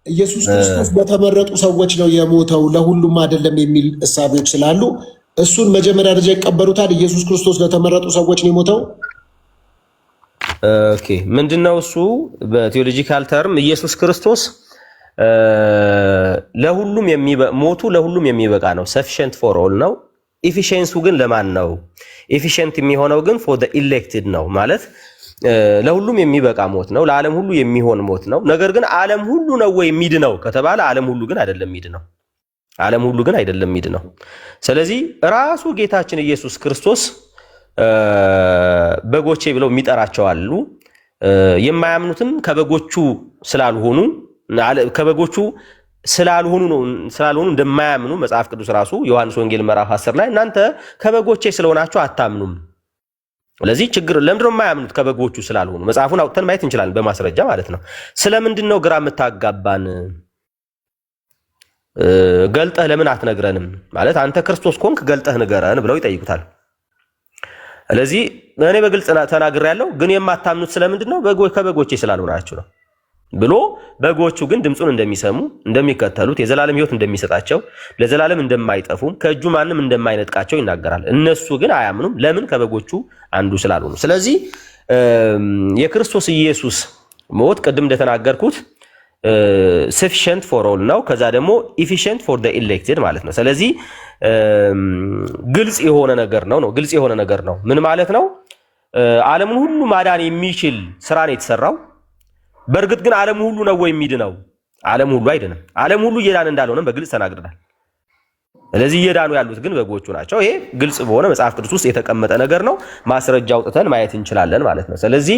ኢየሱስ ክርስቶስ ለተመረጡ ሰዎች ነው የሞተው ለሁሉም አይደለም የሚል እሳቤዎች ስላሉ እሱን መጀመሪያ ደረጃ ይቀበሉታል። ኢየሱስ ክርስቶስ ለተመረጡ ሰዎች ነው የሞተው። ኦኬ ምንድነው እሱ? በቴዎሎጂካል ተርም ኢየሱስ ክርስቶስ ለሁሉም ሞቱ ለሁሉም የሚበቃ ነው። ሰፊሽንት ፎር ኦል ነው። ኢፊሽንሱ ግን ለማን ነው? ኢፊሽንት የሚሆነው ግን ፎር ዘ ኢሌክትድ ነው ማለት ለሁሉም የሚበቃ ሞት ነው። ለዓለም ሁሉ የሚሆን ሞት ነው። ነገር ግን ዓለም ሁሉ ነው ወይ የሚድነው ከተባለ ዓለም ሁሉ ግን አይደለም የሚድነው። ዓለም ሁሉ ግን አይደለም የሚድነው። ስለዚህ ራሱ ጌታችን ኢየሱስ ክርስቶስ በጎቼ ብለው የሚጠራቸው አሉ። የማያምኑትም ከበጎቹ ስላልሆኑ እንደማያምኑ መጽሐፍ ቅዱስ ራሱ ዮሐንስ ወንጌል ምዕራፍ 10 ላይ እናንተ ከበጎቼ ስለሆናችሁ አታምኑም። ስለዚህ ችግር ለምንድነው የማያምኑት? ከበጎቹ ስላልሆኑ። መጽሐፉን አውጥተን ማየት እንችላለን በማስረጃ ማለት ነው። ስለምንድን ነው ግራ የምታጋባን? ገልጠህ ለምን አትነግረንም? ማለት አንተ ክርስቶስ ኮንክ ገልጠህ ንገረን ብለው ይጠይቁታል። ስለዚህ እኔ በግልጽ ተናግሬያለሁ፣ ግን የማታምኑት ስለምንድን ነው? ከበጎቼ ስላልሆናችሁ ነው ብሎ በጎቹ ግን ድምፁን እንደሚሰሙ እንደሚከተሉት የዘላለም ሕይወት እንደሚሰጣቸው ለዘላለም እንደማይጠፉም ከእጁ ማንም እንደማይነጥቃቸው ይናገራል። እነሱ ግን አያምኑም። ለምን? ከበጎቹ አንዱ ስላልሆኑ። ስለዚህ የክርስቶስ ኢየሱስ ሞት ቅድም እንደተናገርኩት sufficient for all ነው። ከዛ ደግሞ efficient for the elected ማለት ነው። ስለዚህ ግልጽ የሆነ ነገር ነው። ምን ማለት ነው? ዓለምን ሁሉ ማዳን የሚችል ስራ ነው የተሰራው። በእርግጥ ግን ዓለም ሁሉ ነው ወይ የሚድነው? ዓለም ሁሉ አይድንም። ዓለም ሁሉ እየዳነ እንዳልሆነ በግልጽ ተናግረናል። ስለዚህ እየዳኑ ያሉት ግን በጎቹ ናቸው። ይሄ ግልጽ በሆነ መጽሐፍ ቅዱስ ውስጥ የተቀመጠ ነገር ነው። ማስረጃ አውጥተን ማየት እንችላለን ማለት ነው። ስለዚህ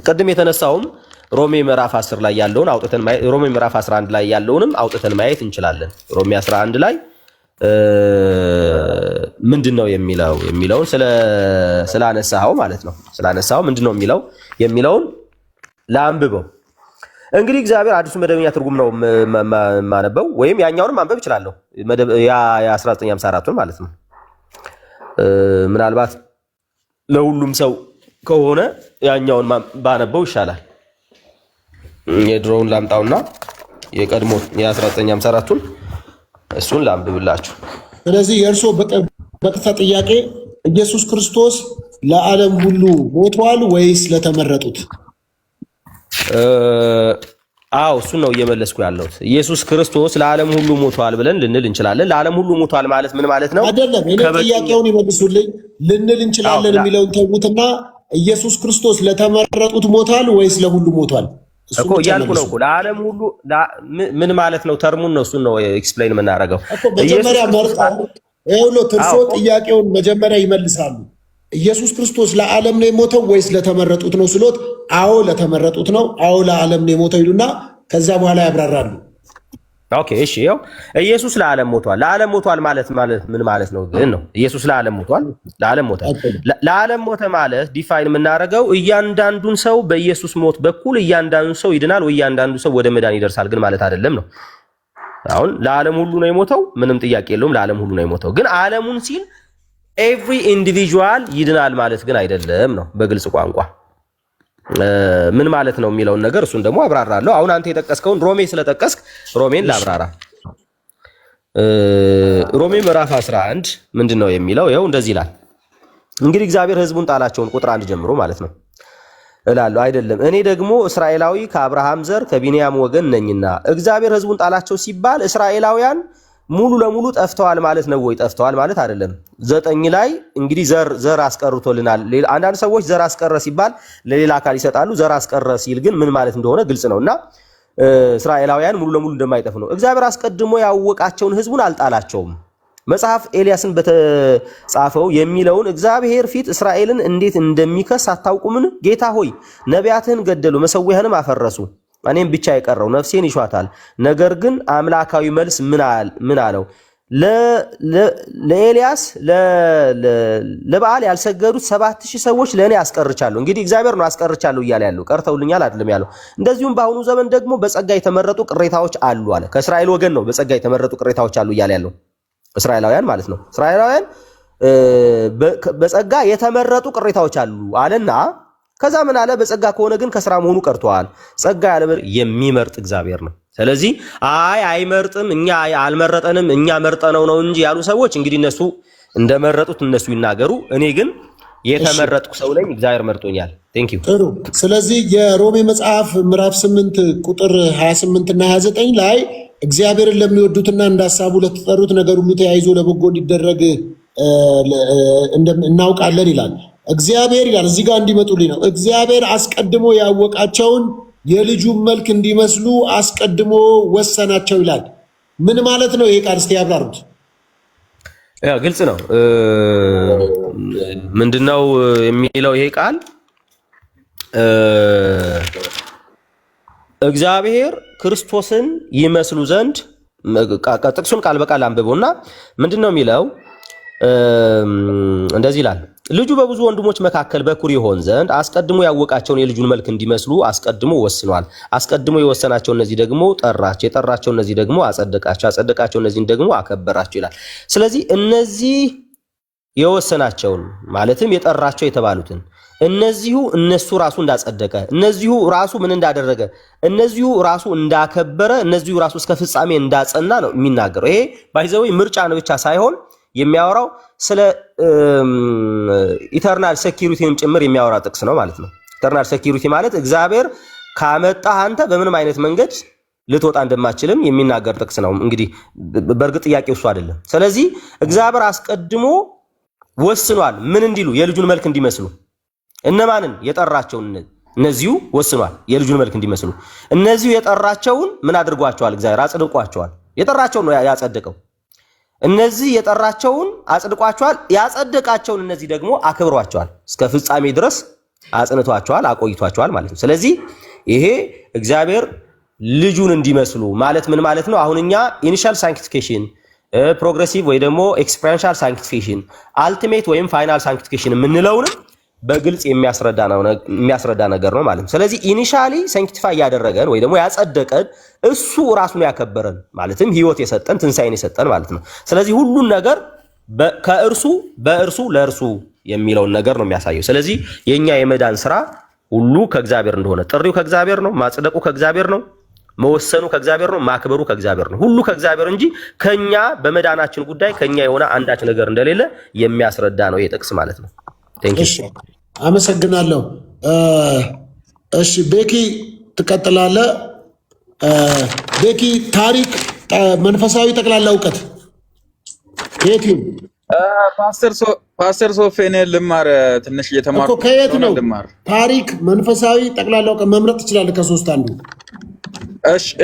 ቅድም የተነሳውም ሮሜ ምዕራፍ 10 ላይ ያለውን አውጥተን ሮሜ ምዕራፍ 11 ላይ ያለውንም አውጥተን ማየት እንችላለን። ሮሜ 11 ላይ ምንድነው የሚለውን ስላነሳው ማለት ነው። ስላነሳው ምንድነው የሚለውን ላንብበው። እንግዲህ እግዚአብሔር አዲሱ መደበኛ ትርጉም ነው ማነበው፣ ወይም ያኛውንም ማንበብ እችላለሁ። የ1954 ማለት ነው። ምናልባት ለሁሉም ሰው ከሆነ ያኛውን ባነበው ይሻላል። የድሮውን ላምጣውና የቀድሞ የ1954ቱን እሱን ላንብብላችሁ። ስለዚህ የእርሶ በቀጥታ ጥያቄ ኢየሱስ ክርስቶስ ለዓለም ሁሉ ሞቷል ወይስ ለተመረጡት? አዎ እሱን ነው እየመለስኩ ያለሁት። ኢየሱስ ክርስቶስ ለዓለም ሁሉ ሞቷል ብለን ልንል እንችላለን። ለዓለም ሁሉ ሞቷል ማለት ምን ማለት ነው? አይደለም። እኔ ጥያቄውን ይመልሱልኝ። ልንል እንችላለን የሚለውን ተውትና ኢየሱስ ክርስቶስ ለተመረጡት ሞቷል ወይስ ለሁሉ ሞቷል እኮ እያልኩ ነው እኮ። ለዓለም ሁሉ ምን ማለት ነው? ተርሙን ነው እሱን ነው ኤክስፕሌን የምናደርገው። መጀመሪያ መርጣው እርሶ ጥያቄውን መጀመሪያ ይመልሳሉ። ኢየሱስ ክርስቶስ ለዓለም ነው የሞተው ወይስ ለተመረጡት ነው ስሎት፣ አዎ ለተመረጡት ነው፣ አዎ ለዓለም ነው የሞተው ይሉና ከዛ በኋላ ያብራራሉ። ኦኬ እሺ፣ ያው ኢየሱስ ለዓለም ሞቷል። ለዓለም ሞቷል ማለት ምን ማለት ነው ግን ነው? ኢየሱስ ለዓለም ሞቷል። ለዓለም ሞተ ማለት ዲፋይን የምናደርገው እያንዳንዱን ሰው በኢየሱስ ሞት በኩል እያንዳንዱ ሰው ይድናል ወይ እያንዳንዱ ሰው ወደ መዳን ይደርሳል ግን ማለት አይደለም ነው። አሁን ለዓለም ሁሉ ነው የሞተው፣ ምንም ጥያቄ የለውም። ለዓለም ሁሉ ነው የሞተው፣ ግን ዓለሙን ሲል ኤቭሪ ኢንዲቪጁዋል ይድናል ማለት ግን አይደለም ነው በግልጽ ቋንቋ። ምን ማለት ነው የሚለውን ነገር እሱን ደግሞ አብራራለሁ። አሁን አንተ የጠቀስከውን ሮሜ ስለጠቀስክ ሮሜን ላብራራ። ሮሜ ምዕራፍ 11 ምንድነው የሚለው? ይኸው እንደዚህ ይላል። እንግዲህ እግዚአብሔር ሕዝቡን ጣላቸውን ቁጥር 1 ጀምሮ ማለት ነው እላለሁ አይደለም፣ እኔ ደግሞ እስራኤላዊ ከአብርሃም ዘር ከቢንያም ወገን ነኝና። እግዚአብሔር ሕዝቡን ጣላቸው ሲባል እስራኤላውያን ሙሉ ለሙሉ ጠፍተዋል ማለት ነው ወይ? ጠፍተዋል ማለት አይደለም። 9 ላይ እንግዲህ ዘር አስቀርቶልናል። አንዳንድ ሰዎች ዘር አስቀረ ሲባል ለሌላ አካል ይሰጣሉ። ዘር አስቀረ ሲል ግን ምን ማለት እንደሆነ ግልጽ ነውና እስራኤላውያን ሙሉ ለሙሉ እንደማይጠፉ ነው። እግዚአብሔር አስቀድሞ ያወቃቸውን ህዝቡን አልጣላቸውም። መጽሐፍ ኤልያስን በተጻፈው የሚለውን እግዚአብሔር ፊት እስራኤልን እንዴት እንደሚከስ አታውቁምን? ጌታ ሆይ ነቢያትህን ገደሉ፣ መሠዊያህንም አፈረሱ፣ እኔም ብቻ የቀረው ነፍሴን ይሿታል። ነገር ግን አምላካዊ መልስ ምን አለው? ለኤልያስ ለበዓል ያልሰገዱት 7000 ሰዎች ለእኔ አስቀርቻለሁ። እንግዲህ እግዚአብሔር ነው አስቀርቻለሁ እያለ ያለው፣ ቀርተውልኛል አይደለም ያለው። እንደዚሁም በአሁኑ ዘመን ደግሞ በጸጋ የተመረጡ ቅሬታዎች አሉ አለ። ከእስራኤል ወገን ነው በጸጋ የተመረጡ ቅሬታዎች አሉ እያለ ያለው፣ እስራኤላውያን ማለት ነው። እስራኤላውያን በጸጋ የተመረጡ ቅሬታዎች አሉ አለና ከዛ ምን አለ? በጸጋ ከሆነ ግን ከስራ መሆኑ ቀርቷል። ጸጋ ያለበር የሚመርጥ እግዚአብሔር ነው። ስለዚህ አይመርጥም፣ እኛ አልመረጠንም፣ እኛ መርጠነው ነው እንጂ ያሉ ሰዎች እንግዲህ እነሱ እንደመረጡት እነሱ ይናገሩ። እኔ ግን የተመረጥኩ ሰው ነኝ፣ እግዚአብሔር መርጦኛል። ቴንክ ዩ። ጥሩ። ስለዚህ የሮሜ መጽሐፍ ምዕራፍ 8 ቁጥር 28 እና 29 ላይ እግዚአብሔርን ለሚወዱትና እንደ ሐሳቡ ለተጠሩት ነገር ሁሉ ተያይዞ ለበጎ እንዲደረግ እናውቃለን ይላል። እግዚአብሔር ይላል እዚህ ጋር እንዲመጡልኝ ነው። እግዚአብሔር አስቀድሞ ያወቃቸውን የልጁን መልክ እንዲመስሉ አስቀድሞ ወሰናቸው ይላል። ምን ማለት ነው ይሄ ቃል? እስቲ ያብራሩት። ግልጽ ነው። ምንድነው የሚለው ይሄ ቃል? እግዚአብሔር ክርስቶስን ይመስሉ ዘንድ ጥቅሱን ቃል በቃል አንብበውና ምንድነው የሚለው? እንደዚህ ይላል፣ ልጁ በብዙ ወንድሞች መካከል በኩር ይሆን ዘንድ አስቀድሞ ያወቃቸውን የልጁን መልክ እንዲመስሉ አስቀድሞ ወስኗል። አስቀድሞ የወሰናቸው እነዚህ ደግሞ ጠራቸው፣ የጠራቸው እነዚህ ደግሞ አጸደቃቸው፣ አጸደቃቸው እነዚህን ደግሞ አከበራቸው ይላል። ስለዚህ እነዚህ የወሰናቸውን ማለትም የጠራቸው የተባሉትን እነዚሁ እነሱ ራሱ እንዳጸደቀ፣ እነዚሁ ራሱ ምን እንዳደረገ፣ እነዚሁ ራሱ እንዳከበረ፣ እነዚሁ ራሱ እስከ ፍጻሜ እንዳጸና ነው የሚናገረው። ይሄ ባይዘው ምርጫ ነው ብቻ ሳይሆን የሚያወራው ስለ ኢተርናል ሴኩሪቲንም ጭምር የሚያወራ ጥቅስ ነው ማለት ነው። ኢተርናል ሴኩሪቲ ማለት እግዚአብሔር ካመጣህ አንተ በምንም አይነት መንገድ ልትወጣ እንደማችልም የሚናገር ጥቅስ ነው። እንግዲህ በእርግጥ ጥያቄው እሱ አይደለም። ስለዚህ እግዚአብሔር አስቀድሞ ወስኗል። ምን እንዲሉ? የልጁን መልክ እንዲመስሉ። እነማንን? የጠራቸውን እነዚሁ ወስኗል የልጁን መልክ እንዲመስሉ። እነዚሁ የጠራቸውን ምን አድርጓቸዋል? እግዚአብሔር አጽድቋቸዋል። የጠራቸውን ነው ያጸደቀው። እነዚህ የጠራቸውን አጽድቋቸዋል፣ ያጸደቃቸውን እነዚህ ደግሞ አክብሯቸዋል፣ እስከ ፍጻሜ ድረስ አጽንቷቸዋል፣ አቆይቷቸዋል ማለት ነው። ስለዚህ ይሄ እግዚአብሔር ልጁን እንዲመስሉ ማለት ምን ማለት ነው? አሁን እኛ ኢኒሻል ሳንክቲፊኬሽን፣ ፕሮግሬሲቭ ወይ ደግሞ ኤክስፔሪንሻል ሳንክቲፊኬሽን፣ አልቲሜት ወይም ፋይናል ሳንክቲፊኬሽን የምንለውን በግልጽ የሚያስረዳ ነገር ነው ማለት ነው። ስለዚህ ኢኒሻሊ ሳንክቲፋይ ያደረገን ወይ ደግሞ ያጸደቀን እሱ ራሱን ያከበረን ማለትም ህይወት የሰጠን ትንሳኤን የሰጠን ማለት ነው። ስለዚህ ሁሉን ነገር ከእርሱ በእርሱ ለእርሱ የሚለውን ነገር ነው የሚያሳየው። ስለዚህ የኛ የመዳን ስራ ሁሉ ከእግዚአብሔር እንደሆነ፣ ጥሪው ከእግዚአብሔር ነው፣ ማጽደቁ ከእግዚአብሔር ነው፣ መወሰኑ ከእግዚአብሔር ነው፣ ማክበሩ ከእግዚአብሔር ነው። ሁሉ ከእግዚአብሔር እንጂ ከኛ በመዳናችን ጉዳይ ከኛ የሆነ አንዳች ነገር እንደሌለ የሚያስረዳ ነው ይሄ ጥቅስ ማለት ነው። አመሰግናለሁ። እሺ ቤኪ ትቀጥላለህ። ቤኪ ታሪክ፣ መንፈሳዊ ጠቅላላ እውቀት ከየት ነው? ፓስተር ሶፊ እኔ ልማር ትንሽ እየተማርኩ እኮ። ከየት ነው? ታሪክ፣ መንፈሳዊ ጠቅላላ እውቀት መምረጥ ትችላለህ ከሶስት አንዱ።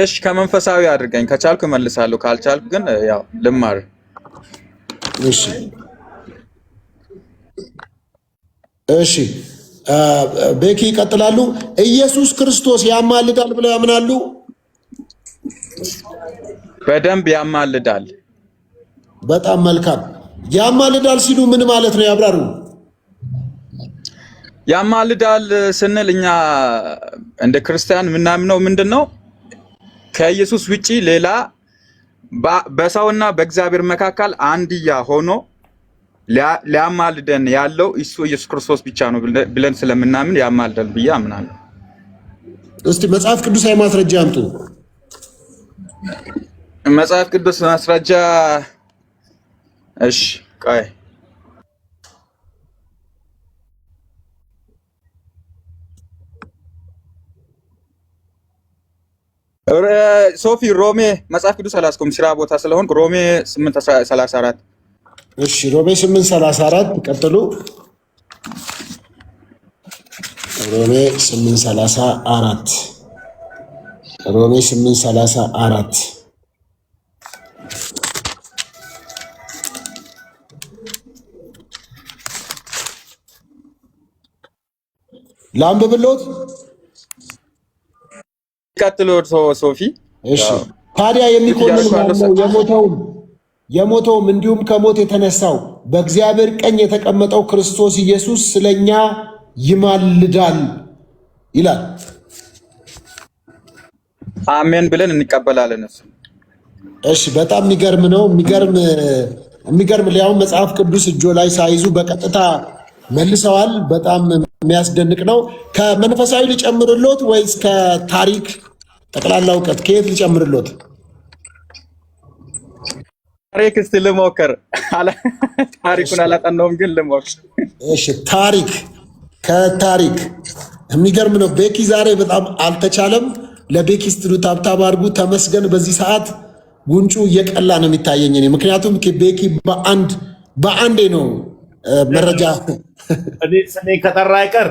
እሺ ከመንፈሳዊ አድርገኝ፣ ከቻልኩ እመልሳለሁ፣ ካልቻልኩ ግን ያው ልማር። እሺ እሺ ቤኪ ይቀጥላሉ። ኢየሱስ ክርስቶስ ያማልዳል ብለው ያምናሉ? በደንብ ያማልዳል። በጣም መልካም። ያማልዳል ሲሉ ምን ማለት ነው? ያብራሩ። ያማልዳል ስንል እኛ እንደ ክርስቲያን ምናምነው ምንድነው? ከኢየሱስ ውጪ ሌላ በሰውና በእግዚአብሔር መካከል አንድያ ሆኖ ሊያማልደን ያለው እሱ ኢየሱስ ክርስቶስ ብቻ ነው ብለን ስለምናምን ያማልዳል ብዬ አምናለሁ። እስቲ መጽሐፍ ቅዱሳዊ ማስረጃ አምጡ። መጽሐፍ ቅዱስ ማስረጃ። እሺ ቆይ ሶፊ ሮሜ መጽሐፍ ቅዱስ አላስቆም ስራ ቦታ ስለሆን ሮሜ 8:34 እሺ ሮሜ 8:34 ቀጥሉ። ሮሜ 8:34 ሮሜ 8:34 ላንብብሎት። ቀጥሎ ሶፊ። እሺ ታዲያ የሚኮንን ነው የሞተውም እንዲሁም ከሞት የተነሳው በእግዚአብሔር ቀኝ የተቀመጠው ክርስቶስ ኢየሱስ ስለኛ ይማልዳል ይላል። አሜን ብለን እንቀበላለን። እሺ በጣም የሚገርም ነው። የሚገርም ሊያውም መጽሐፍ ቅዱስ እጆ ላይ ሳይዙ በቀጥታ መልሰዋል። በጣም የሚያስደንቅ ነው። ከመንፈሳዊ ሊጨምርሎት ወይስ ከታሪክ ጠቅላላ እውቀት ከየት ሊጨምርሎት? ታሪክ እስቲ ልሞክር። ታሪኩን አላጠናውም ግን ልሞክር። እሺ ታሪክ ከታሪክ የሚገርም ነው። ቤኪ ዛሬ በጣም አልተቻለም። ለቤኪ ስትሉ ታብታብ አድርጉ። ተመስገን በዚህ ሰዓት ጉንጩ እየቀላ ነው የሚታየኝ እኔ። ምክንያቱም ቤኪ በአንዴ ነው መረጃ እኔ ስሜ ከጠራ አይቀር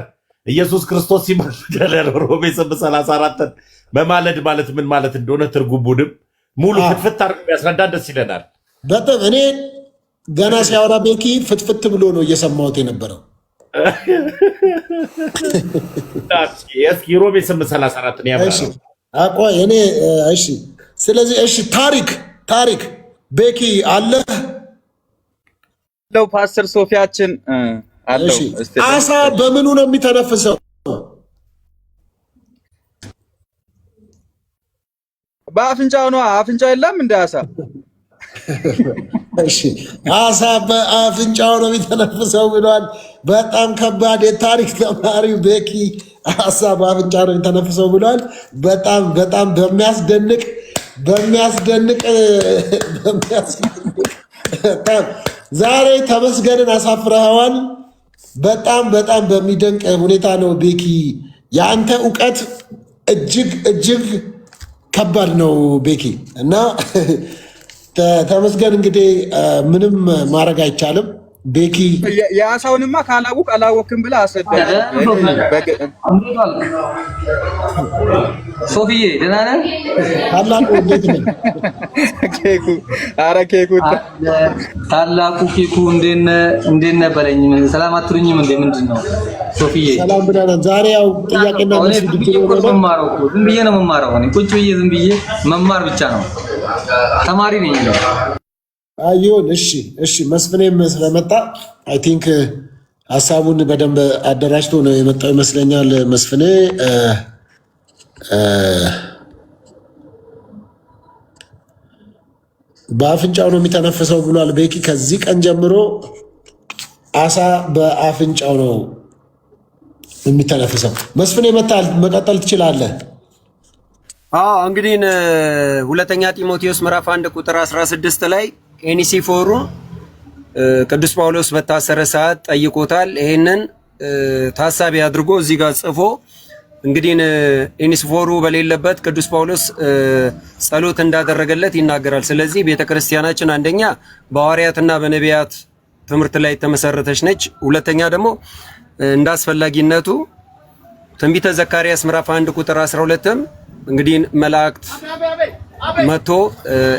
ኢየሱስ ክርስቶስ ሲመስገን ሮሜ 8:34 በማለድ ማለት ምን ማለት እንደሆነ ትርጉሙንም ሙሉ ፍትፍት አድርጎ ያስረዳን ደስ ይለናል። በጣም እኔ ገና ሲያወራ ቤኪ ፍትፍት ብሎ ነው እየሰማሁት የነበረው። እስኪ ሮሜ 8:34 ነው ያባለው። አቆይ እኔ እሺ። ስለዚህ እሺ ታሪክ ቤኪ አለ ለው ፓስተር ሶፊያችን አለው። አሳ በምኑ ነው የሚተነፍሰው? በአፍንጫው ነው። አፍንጫው የለም እንደ አሳ። እሺ አሳ በአፍንጫው ነው የሚተነፍሰው ብሏል። በጣም ከባድ የታሪክ ተማሪው ቤኪ አሳ በአፍንጫ ነው የሚተነፍሰው ብሏል። በጣም በሚያስደንቅ ዛሬ ተመስገንን አሳፍረኸዋል። በጣም በሚደንቅ ሁኔታ ነው ቤኪ። የአንተ እውቀት እጅግ ከባድ ነው ቤኪ እና ተመስገን እንግዲህ ምንም ማድረግ አይቻልም። ቤኪ የአሳውንማ ካላወቅ አላወቅም ብለህ አስረዳኝ። ሶፊዬ ደህና ነህ? ታላቁ እንዴት ነህ? ኬኩ ኧረ ኬኩ ታላቁ ኬኩ እንዴት ነህ በለኝ። ሰላም አትሉኝም እንዴ? ምንድን ነው ሶፊዬ? ሰላም ብለናል። ዛሬ ያው ጥያቄና መልስ ዝም ብዬ ነው የምማረው። እኔ ቁጭ ብዬ ዝም ብዬ መማር ብቻ ነው። ተማሪ ነኝ ነው። አይዮን እሺ መስፍኔም ስለመጣ አይ ቲንክ ሀሳቡን በደንብ አደራጅቶ ነው የመጣው ይመስለኛል። መስፍኔ በአፍንጫው ነው የሚተነፍሰው ብሏል ቤኪ። ከዚህ ቀን ጀምሮ አሳ በአፍንጫው ነው የሚተነፍሰው። መስፍኔ መጣል መቀጠል ትችላለህ። እንግዲህ ሁለተኛ ጢሞቴዎስ ምዕራፍ 1 ቁጥር 16 ላይ ኤኒሲፎሩ ቅዱስ ጳውሎስ በታሰረ ሰዓት ጠይቆታል። ይሄንን ታሳቢ አድርጎ እዚህ ጋር ጽፎ እንግዲህ ኤኒሲፎሩ በሌለበት ቅዱስ ጳውሎስ ጸሎት እንዳደረገለት ይናገራል። ስለዚህ ቤተክርስቲያናችን አንደኛ በሐዋርያትና በነቢያት ትምህርት ላይ የተመሰረተች ነች። ሁለተኛ ደግሞ እንዳስፈላጊነቱ ትንቢተ ዘካርያስ ምዕራፍ 1 ቁጥር 12ም እንግዲህ መላእክት መጥቶ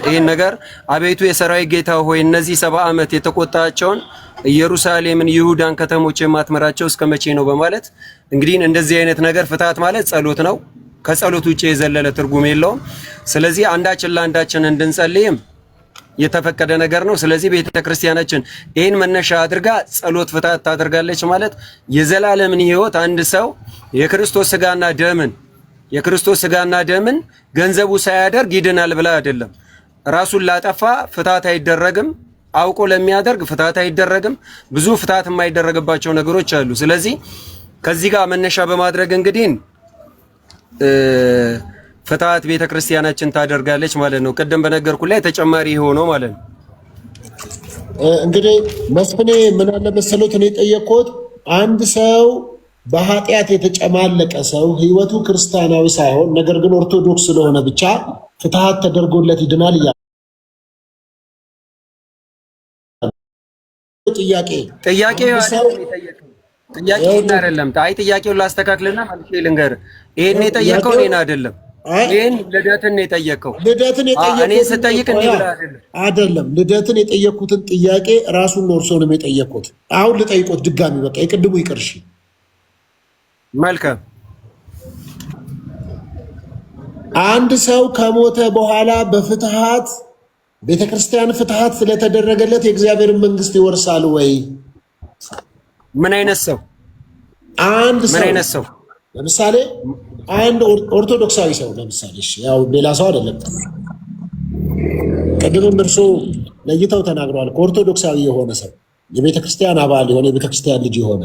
ይሄን ነገር አቤቱ የሰራዊት ጌታ ሆይ እነዚህ 70 ዓመት የተቆጣቸውን ኢየሩሳሌምን ይሁዳን ከተሞች የማትመራቸው እስከ መቼ ነው በማለት እንግዲህ እንደዚህ አይነት ነገር ፍትሐት ማለት ጸሎት ነው። ከጸሎት ውጪ የዘለለ ትርጉም የለውም። ስለዚህ አንዳችን ለአንዳችን እንድንጸልይም የተፈቀደ ነገር ነው። ስለዚህ ቤተክርስቲያናችን ይሄን መነሻ አድርጋ ጸሎት ፍትሐት ታደርጋለች ማለት የዘላለምን ሕይወት አንድ ሰው የክርስቶስ ስጋና ደምን ገንዘቡ ሳያደርግ ይድናል ብላ አይደለም። ራሱን ላጠፋ ፍትሐት አይደረግም። አውቆ ለሚያደርግ ፍትሐት አይደረግም። ብዙ ፍትሐት የማይደረግባቸው ነገሮች አሉ። ስለዚህ ከዚህ ጋር መነሻ በማድረግ እንግዲህ ፍትሐት ቤተክርስቲያናችን ታደርጋለች ማለት ነው። ቀደም በነገርኩ ላይ ተጨማሪ ሆኖ ማለት ነው። እንግዲህ መስፍኔ ምን አለ መሰሎት እኔ ጠየቅኩት አንድ ሰው በኃጢአት የተጨማለቀ ሰው ህይወቱ ክርስቲያናዊ ሳይሆን ነገር ግን ኦርቶዶክስ ስለሆነ ብቻ ፍትሐት ተደርጎለት ይድናል እያለ ጥያቄውን አይደለም። ጥያቄውን ላስተካክልና መልሼ ልንገርህ። ይሄን የጠየቀው እኔን አይደለም። ይሄን ልደትን ነው የጠየቀው። እኔ ስጠይቅ አይደለም ልደትን የጠየኩትን ጥያቄ ራሱን ነው እርሶንም የጠየኩት። አሁን ልጠይቆት ድጋሚ በቃ የቅድሙ ይቅርሽ። መልካም። አንድ ሰው ከሞተ በኋላ በፍትሐት ቤተክርስቲያን ፍትሐት ስለተደረገለት የእግዚአብሔርን መንግስት ይወርሳል ወይ? ምን አይነት ሰው? ለምሳሌ አንድ ኦርቶዶክሳዊ ሰው ለምሳሌ ያው ሌላ ሰው አይደለም። ቅድምም እርሶ ለይተው ተናግረዋል። ኦርቶዶክሳዊ የሆነ ሰው የቤተ ክርስቲያን አባል የሆነ የቤተ ክርስቲያን ልጅ የሆነ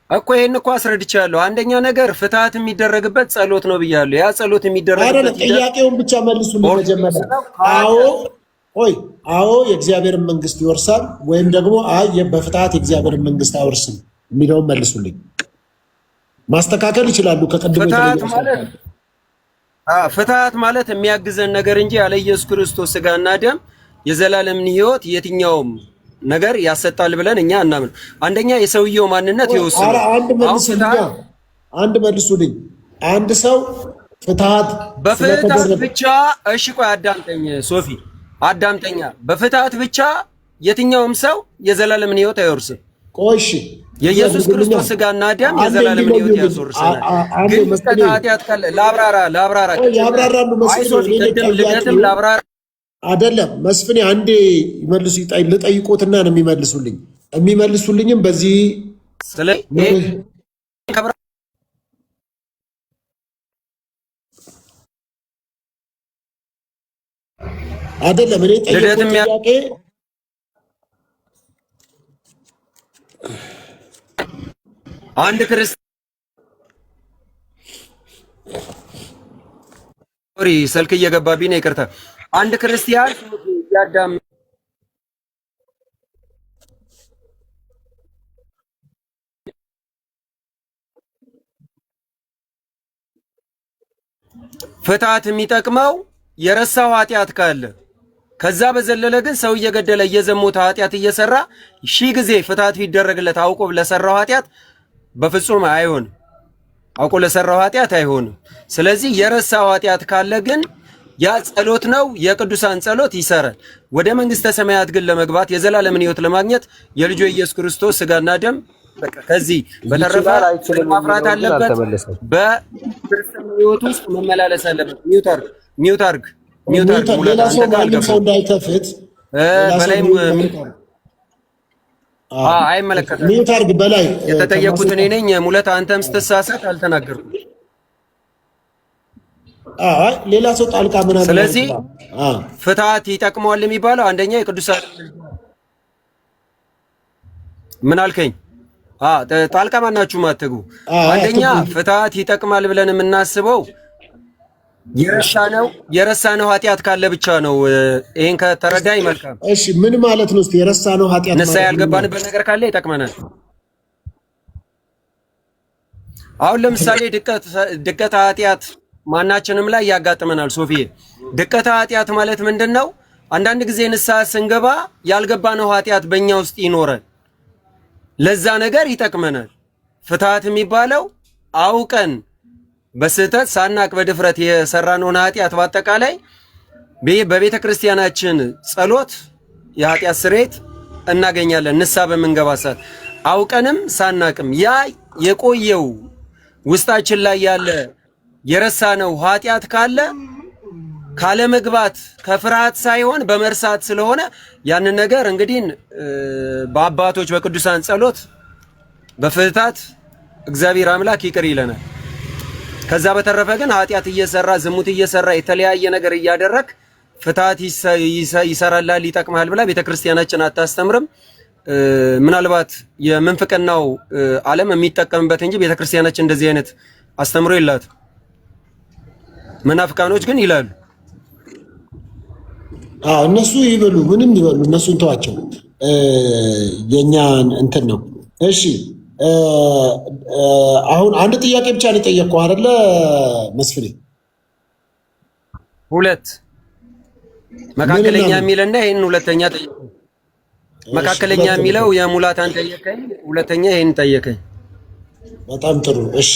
እኮ ይሄን እኮ አስረድቻለሁ። አንደኛ ነገር ፍትሃት የሚደረግበት ጸሎት ነው ብያለሁ። ያ ጸሎት የሚደረግበት ጥያቄውን ብቻ መልሱልኝ መጀመሪያ። አዎ የእግዚአብሔርን መንግስት ይወርሳል ወይም ደግሞ በፍትሃት የእግዚአብሔርን መንግስት አይወርስም የሚለውን መልሱልኝ። ማስተካከል ይችላሉ። ከቀድሞ ፍትሃት ማለት የሚያግዘን ነገር እንጂ ያለ ኢየሱስ ክርስቶስ ስጋና ደም የዘላለምን ሕይወት የትኛውም ነገር ያሰጣል ብለን እኛ እናምን። አንደኛ የሰውየው ማንነት ይወስናል። አንድ መልሱልኝ። አንድ ሰው ፍትሃት በፍትሃት ብቻ እሺ፣ ቆይ አዳምጠኝ ሶፊ፣ አዳምጠኛ። በፍትሃት ብቻ የትኛውም ሰው የዘላለምን ሕይወት አይወርስም። ቆይሽ የኢየሱስ ክርስቶስ ስጋና ደም የዘላለምን ሕይወት ያስወርሰናል። ግን ኃጢአት ካለ ላብራራ ያብራራሉ መስሎኝ ላብራራ አይደለም መስፍኔ፣ አንዴ ይመልሱ ልጠይቆትና ነው የሚመልሱልኝ። የሚመልሱልኝም በዚህ አይደለም እኔ ጠይቆት ጥያቄ አንድ ክርስቲያን ስልክ እየገባብኝ ነው፣ ይቅርታ። አንድ ክርስቲያን ያዳም ፍትሃት የሚጠቅመው የረሳው ኃጢአት ካለ፣ ከዛ በዘለለ ግን ሰው እየገደለ እየዘሞተ ኃጢአት እየሰራ ሺህ ጊዜ ፍትሃት ቢደረግለት አውቆ ለሰራው ኃጢአት በፍጹም አይሆንም። አውቆ ለሰራው ኃጢአት አይሆንም። ስለዚህ የረሳው ኃጢአት ካለ ግን ያ ጸሎት ነው፣ የቅዱሳን ጸሎት ይሰራል። ወደ መንግስተ ሰማያት ግን ለመግባት የዘላለምን ሕይወት ለማግኘት የልጁ ኢየሱስ ክርስቶስ ስጋና ደም በቃ ከዚህ በተረፈ ማፍራት አለበት። በክርስትና ሕይወት ውስጥ መመላለስ አለበት። ሚውት አርግ ሌላ ሰው ማንም ሰው እንዳይከፍት በላይም አይመለከትም። ሚውት አርግ በላይ የተጠየቁት እኔ ነኝ። ሙለት አንተም ስትሳሳት አልተናገርኩም። ሌላ ሰው ጣልቃ ምናምን። ስለዚህ ፍትሃት ይጠቅመዋል የሚባለው አንደኛ የቅዱሳን ምን አልከኝ? ጣልቃ ማናችሁም አትግቡ። አንደኛ ፍትሃት ይጠቅማል ብለን የምናስበው የረሳነው ኃጢአት ካለ ብቻ ነው። ይሄን ከተረዳኝ መልካም። እሺ ምን ማለት ነው? እስቲ የረሳነው ኃጢአት ንስሐ ያልገባንበት ነገር ካለ ይጠቅመናል። አሁን ለምሳሌ ድቀት ኃጢአት ማናችንም ላይ ያጋጥመናል። ሶፊዬ ድቀት ኃጢአት ማለት ምንድነው? አንዳንድ ጊዜ ንስሐ ስንገባ ያልገባነው ኃጢአት በእኛ ውስጥ ይኖራል። ለዛ ነገር ይጠቅመናል። ፍትሃት የሚባለው አውቀን በስህተት ሳናቅ በድፍረት የሰራነውን ኃጢአት በአጠቃላይ በቤተ ክርስቲያናችን ጸሎት የኃጢአት ስርየት እናገኛለን። ንስሐ በምንገባ ሰዓት አውቀንም ሳናቅም ያ የቆየው ውስጣችን ላይ ያለ የረሳነው ኃጢአት ካለ መግባት ከፍርሃት ሳይሆን በመርሳት ስለሆነ ያንን ነገር እንግዲህ በአባቶች በቅዱሳን ጸሎት በፍትሃት እግዚአብሔር አምላክ ይቅር ይለናል። ከዛ በተረፈ ግን ኃጢአት እየሰራ ዝሙት እየሰራ የተለያየ ነገር እያደረክ ፍትሃት ይሰራላል ይጠቅማል ብላ ቤተክርስቲያናችን አታስተምርም። ምናልባት የምንፍቅናው ዓለም የሚጠቀምበት እንጂ ቤተክርስቲያናችን እንደዚህ አይነት አስተምሮ የላትም። መናፍቃኖች ግን ይላሉ። እነሱ ይበሉ ምንም ይበሉ፣ እነሱን ተዋቸው። የኛን እንትን ነው። እሺ አሁን አንድ ጥያቄ ብቻ ነው የጠየቅኩህ አይደለ መስፍኔ? ሁለት መካከለኛ የሚልና ይሄን ሁለተኛ ጠየቀኝ። መካከለኛ የሚለው የሙላታን ጠየቀኝ፣ ሁለተኛ ይሄን ጠየቀኝ። በጣም ጥሩ። እሺ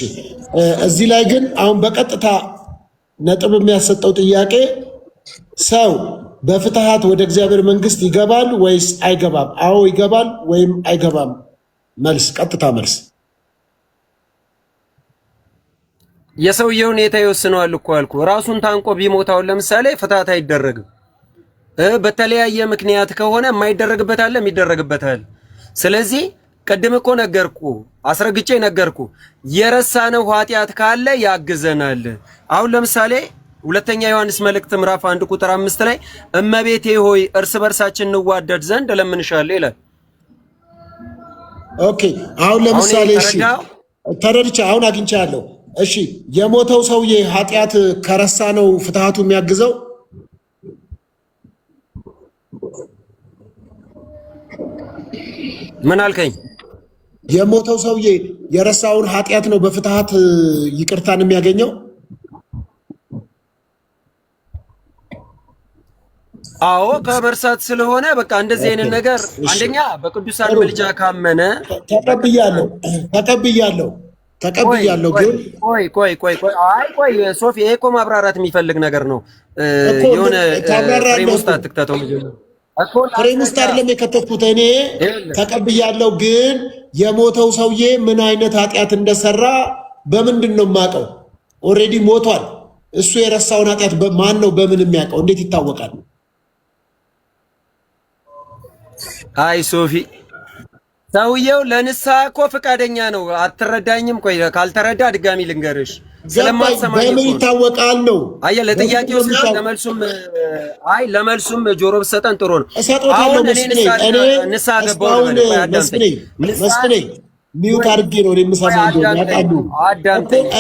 እዚህ ላይ ግን አሁን በቀጥታ ነጥብ የሚያሰጠው ጥያቄ ሰው በፍትሃት ወደ እግዚአብሔር መንግስት ይገባል ወይስ አይገባም? አዎ ይገባል ወይም አይገባም? መልስ፣ ቀጥታ መልስ። የሰውየው ሁኔታ ይወስነዋል እኮ አልኩ። ራሱን ታንቆ ቢሞታው ለምሳሌ ፍትሃት አይደረግም። በተለያየ ምክንያት ከሆነ የማይደረግበት አለ፣ የሚደረግበት አለ። ስለዚህ ቅድም እኮ ነገርኩ፣ አስረግጬ ነገርኩ። የረሳነው ኃጢአት ካለ ያግዘናል። አሁን ለምሳሌ ሁለተኛ ዮሐንስ መልእክት ምዕራፍ 1 ቁጥር 5 ላይ እመቤቴ ሆይ እርስ በርሳችን እንዋደድ ዘንድ እለምንሻለሁ ይላል። ኦኬ አሁን ለምሳሌ እሺ ተረድቼ አሁን አግኝቻለሁ። እሺ የሞተው ሰውዬ ኃጢአት ከረሳ ነው ፍትሃቱ የሚያግዘው? ምን አልከኝ? የሞተው ሰውዬ የረሳውን ኃጢአት ነው በፍትሃት ይቅርታን የሚያገኘው? አዎ ከመርሳት ስለሆነ በቃ እንደዚህ አይነት ነገር አንደኛ በቅዱሳን ምልጃ ካመነ ተቀብያለሁ። ግን ቆይ ሶፊ ይሄ እኮ ማብራራት የሚፈልግ ነገር ነው። የሆነ ፍሬም ውስጥ አትክተተው። ፍሬም ውስጥ አይደለም የከተትኩት እኔ ተቀብያለሁ። ግን የሞተው ሰውዬ ምን አይነት ኃጢአት እንደሰራ በምንድን ነው የማውቀው? ኦልሬዲ ሞቷል። እሱ የረሳውን ኃጢአት ማን ነው በምን የሚያውቀው? እንዴት ይታወቃል? አይ ሶፊ ሰውየው ለንስሐ እኮ ፈቃደኛ ነው። አትረዳኝም? ቆይ ካልተረዳ ድጋሚ ልንገርሽ። ስለማትሰማኝ በምን ይታወቃል ነው? አይ ለጥያቄው ለመልሱም ጆሮ ብትሰጠን ጥሩ ነው። አሁን እኔ ንስሐ ገባሁ ነው መስፍኔ ሚውት አድርጌ ነው የምሰማው።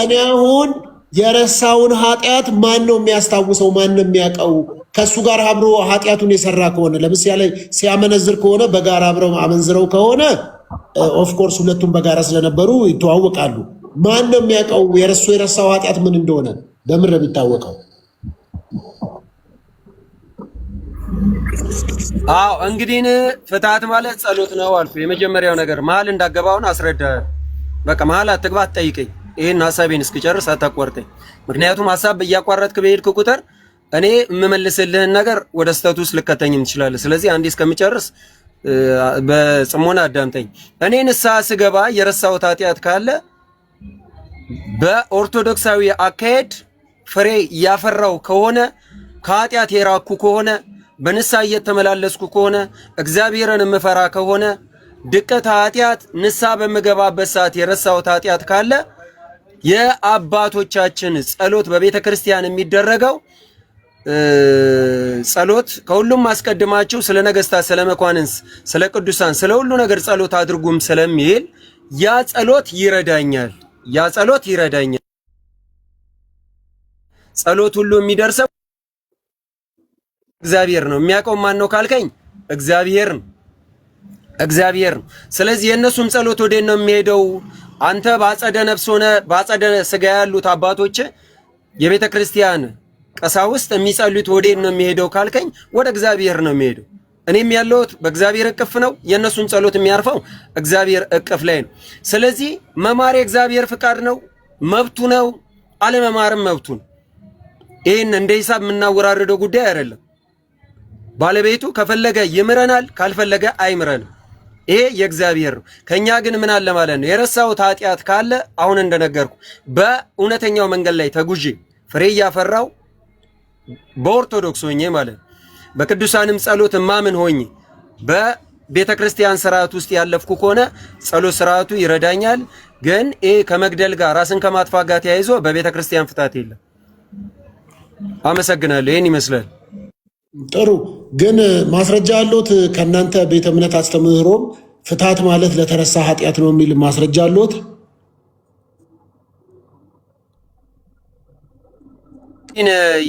እኔ አሁን የረሳውን ኃጢአት ማን ነው የሚያስታውሰው? ማን ነው የሚያውቀው? ከሱ ጋር አብሮ ኃጢአቱን የሰራ ከሆነ ለምሳሌ ሲያመነዝር ከሆነ በጋራ አብረው አመንዝረው ከሆነ ኦፍ ኮርስ ሁለቱም በጋራ ስለነበሩ ይተዋወቃሉ። ማን ነው የሚያውቀው የረሳው ኃጢአት ምን እንደሆነ? በምን ነው የሚታወቀው? አዎ እንግዲህ ፍትሐት ማለት ጸሎት ነው አልኩ። የመጀመሪያው ነገር መሀል እንዳገባውን አስረዳ። በቃ መሀል አትግባ፣ አትጠይቀኝ። ይሄን ሐሳቤን እስክጨርስ አታቋርጠኝ። ምክንያቱም ሐሳብ እያቋረጥክ በሄድክ ቁጥር እኔ የምመልስልህን ነገር ወደ ስተቱ ውስጥ ልከተኝም ትችላለህ። ስለዚህ አንዴ እስከምጨርስ በጽሞና አዳምጠኝ። እኔ ንስሐ ስገባ የረሳሁት ኃጢአት ካለ በኦርቶዶክሳዊ አካሄድ ፍሬ ያፈራው ከሆነ ከኃጢአት የራኩ ከሆነ በንስሐ እየተመላለስኩ ከሆነ እግዚአብሔርን የምፈራ ከሆነ ድቀት ኃጢአት ንስሐ በምገባበት ሰዓት የረሳሁት ኃጢአት ካለ የአባቶቻችን ጸሎት በቤተ ክርስቲያን የሚደረገው ጸሎት ከሁሉም አስቀድማችሁ ስለ ነገስታት፣ ስለ መኳንንስ፣ ስለ ቅዱሳን፣ ስለ ሁሉ ነገር ጸሎት አድርጉም ስለሚል ያ ጸሎት ይረዳኛል። ጸሎት ሁሉ የሚደርሰው እግዚአብሔር ነው። የሚያውቀው ማን ነው ካልከኝ እግዚአብሔር ነው። ስለዚህ የእነሱም ጸሎት ወዴት ነው የሚሄደው? አንተ በአጸደ ነፍስ ሆነ በአጸደ ስጋ ያሉት አባቶች የቤተ ክርስቲያን ቀሳውስት የሚጸልዩት ወዴት ነው የሚሄደው ካልከኝ ወደ እግዚአብሔር ነው የሚሄደው። እኔም ያለሁት በእግዚአብሔር እቅፍ ነው። የእነሱን ጸሎት የሚያርፈው እግዚአብሔር እቅፍ ላይ ነው። ስለዚህ መማር የእግዚአብሔር ፍቃድ ነው፣ መብቱ ነው። አለመማርም መብቱ ነው። ይህን እንደ ሂሳብ የምናወራርደው ጉዳይ አይደለም። ባለቤቱ ከፈለገ ይምረናል፣ ካልፈለገ አይምረንም። ይሄ የእግዚአብሔር ነው። ከኛ ግን ምን አለ ማለት ነው? የረሳሁት ኃጢአት ካለ አሁን እንደነገርኩ በእውነተኛው መንገድ ላይ ተጉዤ ፍሬ እያፈራው በኦርቶዶክስ ሆኜ ማለት ነው በቅዱሳንም ጸሎት ማምን ሆኜ በቤተ ክርስቲያን ስርዓት ውስጥ ያለፍኩ ከሆነ ጸሎት ስርዓቱ ይረዳኛል። ግን ይሄ ከመግደል ጋር ራስን ከማጥፋት ጋር ተያይዞ በቤተ ክርስቲያን ፍታት የለም። አመሰግናለሁ። ይሄን ይመስላል። ጥሩ። ግን ማስረጃ አለዎት? ከእናንተ ቤተ እምነት አስተምህሮም ፍትሐት ማለት ለተረሳ ኃጢአት ነው የሚል ማስረጃ አለዎት?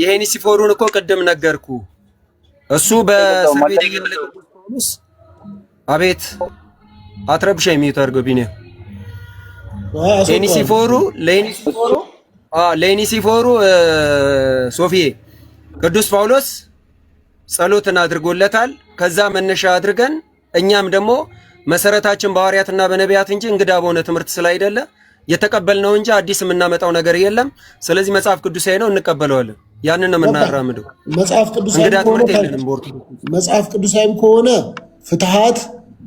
የሄኒሲፎሩን እኮ ቅድም ነገርኩ። እሱ በእስር ቤት የገለጠ ጳውሎስ አቤት አትረብሻ የሚተርገው ቢኔ ለሄኒሲፎሩ ሶፊዬ ቅዱስ ጳውሎስ ጸሎትን አድርጎለታል። ከዛ መነሻ አድርገን እኛም ደግሞ መሰረታችን በሐዋርያትና በነቢያት እንጂ እንግዳ በሆነ ትምህርት ስላይደለ የተቀበልነው እንጂ አዲስ የምናመጣው ነገር የለም። ስለዚህ መጽሐፍ ቅዱሳዊ ነው፣ እንቀበለዋለን። ያንን ነው የምናራምደው። መጽሐፍ ቅዱሳዊም ከሆነ ፍትሐት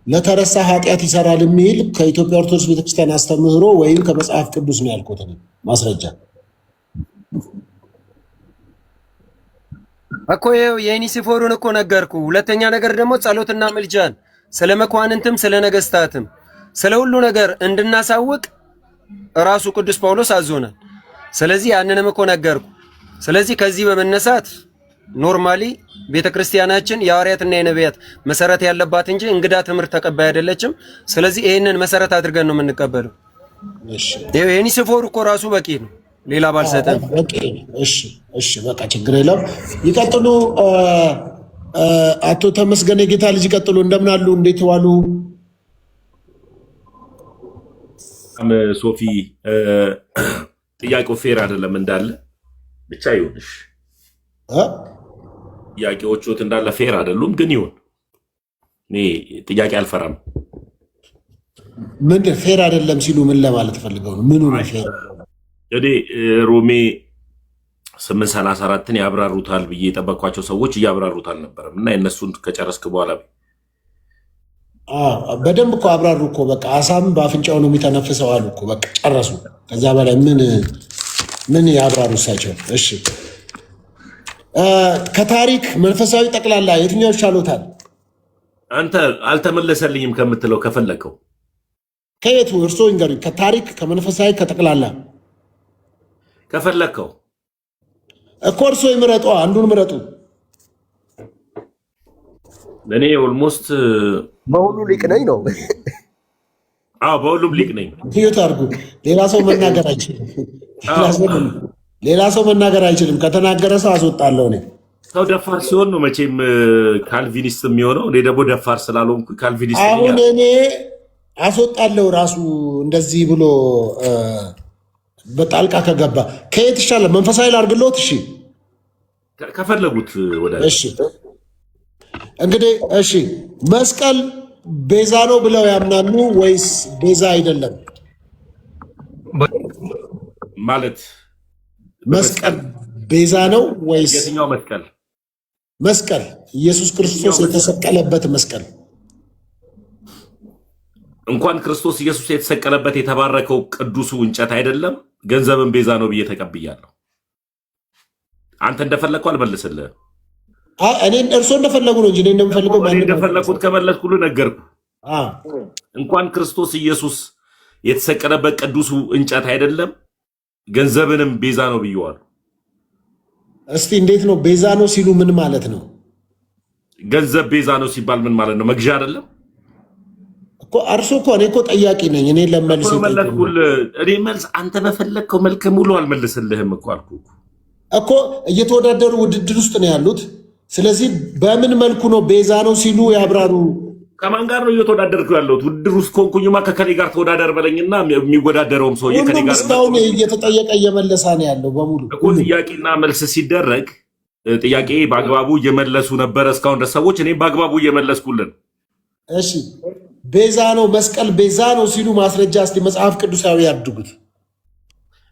ለተረሳ ኃጢአት ይሰራል የሚል ከኢትዮጵያ ኦርቶዶክስ ቤተክርስቲያን አስተምህሮ ወይም ከመጽሐፍ ቅዱስ ነው ያልኩት ማስረጃ እኮ የሄኒሲፎሩን እኮ ነገርኩ። ሁለተኛ ነገር ደግሞ ጸሎትና ምልጃን ስለ መኳንንትም ስለ ነገስታትም ስለ ሁሉ ነገር እንድናሳውቅ ራሱ ቅዱስ ጳውሎስ አዞናል። ስለዚህ ያንንም እኮ ነገርኩ። ስለዚህ ከዚህ በመነሳት ኖርማሊ ቤተክርስቲያናችን የሐዋርያትና የነቢያት መሰረት ያለባት እንጂ እንግዳ ትምህርት ተቀባይ አይደለችም። ስለዚህ ይሄንን መሰረት አድርገን ነው የምንቀበለው። እሺ ዩኒሴፎር እኮ ራሱ በቂ ነው፣ ሌላ ባልሰጠን በቂ ነው። እሺ በቃ ችግር የለም። ይቀጥሉ። አቶ ተመስገን የጌታ ልጅ ይቀጥሉ። እንደምን አሉ? እንዴት ዋሉ? ሶፊ ጥያቄው ፌር አይደለም እንዳለ ብቻ ይሁንሽ። ጥያቄዎቹት እንዳለ ፌር አይደሉም፣ ግን ይሁን። እኔ ጥያቄ አልፈራም። ምን ፌር አይደለም ሲሉ ምን ለማለት ፈልገው ነው? ምኑ ነው ፌር? እኔ ሮሜ 8:34ን ያብራሩታል ብዬ የጠበቅኳቸው ሰዎች እያብራሩት አልነበረም እና የእነሱን ከጨረስክ በኋላ በደንብ እኮ አብራሩ እኮ በቃ አሳም በአፍንጫው ነው የሚተነፍሰው አሉ እኮ በቃ ጨረሱ። ከዛ በላይ ምን ያብራሩ እሳቸው? እሺ ከታሪክ መንፈሳዊ ጠቅላላ የትኛው ይሻሎታል? አንተ አልተመለሰልኝም ከምትለው ከፈለከው ከየቱ እርሶ ይንገሩኝ። ከታሪክ ከመንፈሳዊ ከጠቅላላ ከፈለከው እኮ እርሶ ይምረጡ፣ አንዱን ምረጡ። እኔ ኦልሞስት በሁሉ ሊቅ ነኝ ነው። በሁሉም ሊቅ ነኝ። ይዩት አድርጉ። ሌላ ሰው መናገር አይችልም። ሌላ ሰው መናገር አይችልም። ከተናገረ ሰው አስወጣለሁ እኔ። ሰው ደፋር ሲሆን ነው መቼም ካልቪኒስት የሚሆነው። እኔ ደግሞ ደፋር ስላልሆንኩ ካልቪኒስት ነኝ። አሁን እኔ አስወጣለሁ ራሱ እንደዚህ ብሎ በጣልቃ ከገባ ከየት ይሻላል? መንፈሳዊ ላድርግልዎት? እሺ ከፈለጉት ወደ እሺ እንግዲህ እሺ መስቀል ቤዛ ነው ብለው ያምናሉ ወይስ ቤዛ አይደለም? ማለት መስቀል ቤዛ ነው ወይስ የትኛው መስቀል? መስቀል ኢየሱስ ክርስቶስ የተሰቀለበት መስቀል። እንኳን ክርስቶስ ኢየሱስ የተሰቀለበት የተባረከው ቅዱሱ እንጨት አይደለም ገንዘብን ቤዛ ነው ብዬ ተቀብያለሁ። አንተ እንደፈለግከው አልመልስልህም። እኔ እርሶ እንደፈለጉ ነው እንጂ እኔ እንደምፈልገው ማን እንደፈለኩት ከመለስኩልህ ነገርኩ። እንኳን ክርስቶስ ኢየሱስ የተሰቀለበት ቅዱሱ እንጨት አይደለም ገንዘብንም ቤዛ ነው ብየዋለሁ። እስቲ እንዴት ነው ቤዛ ነው ሲሉ ምን ማለት ነው? ገንዘብ ቤዛ ነው ሲባል ምን ማለት ነው? መግዣ አይደለም እኮ እርሶ እኮ እኔ እኮ ጠያቂ ነኝ። እኔ ለመልስ እኔ መልስ አንተ በፈለግከው መልክ ሙሉ አልመልስልህም እኮ አልኩህ እኮ እየተወዳደሩ ውድድር ውስጥ ነው ያሉት። ስለዚህ በምን መልኩ ነው ቤዛ ነው ሲሉ ያብራሩ። ከማን ጋር ነው እየተወዳደርኩ ያለሁት? ውድድር ውስጥ ከሆንኩኝማ ከከኔ ጋር ተወዳደር በለኝና የሚወዳደረውም ሰውዬ ከኔ ጋር እስካሁን እየተጠየቀ እየመለሳ ነው ያለው በሙሉ እኮ። ጥያቄና መልስ ሲደረግ ጥያቄ በአግባቡ እየመለሱ ነበረ እስካሁን ድረስ ሰዎች፣ እኔም በአግባቡ እየመለስኩልን። እሺ ቤዛ ነው መስቀል ቤዛ ነው ሲሉ ማስረጃ እስቲ መጽሐፍ ቅዱሳዊ ያድርጉት።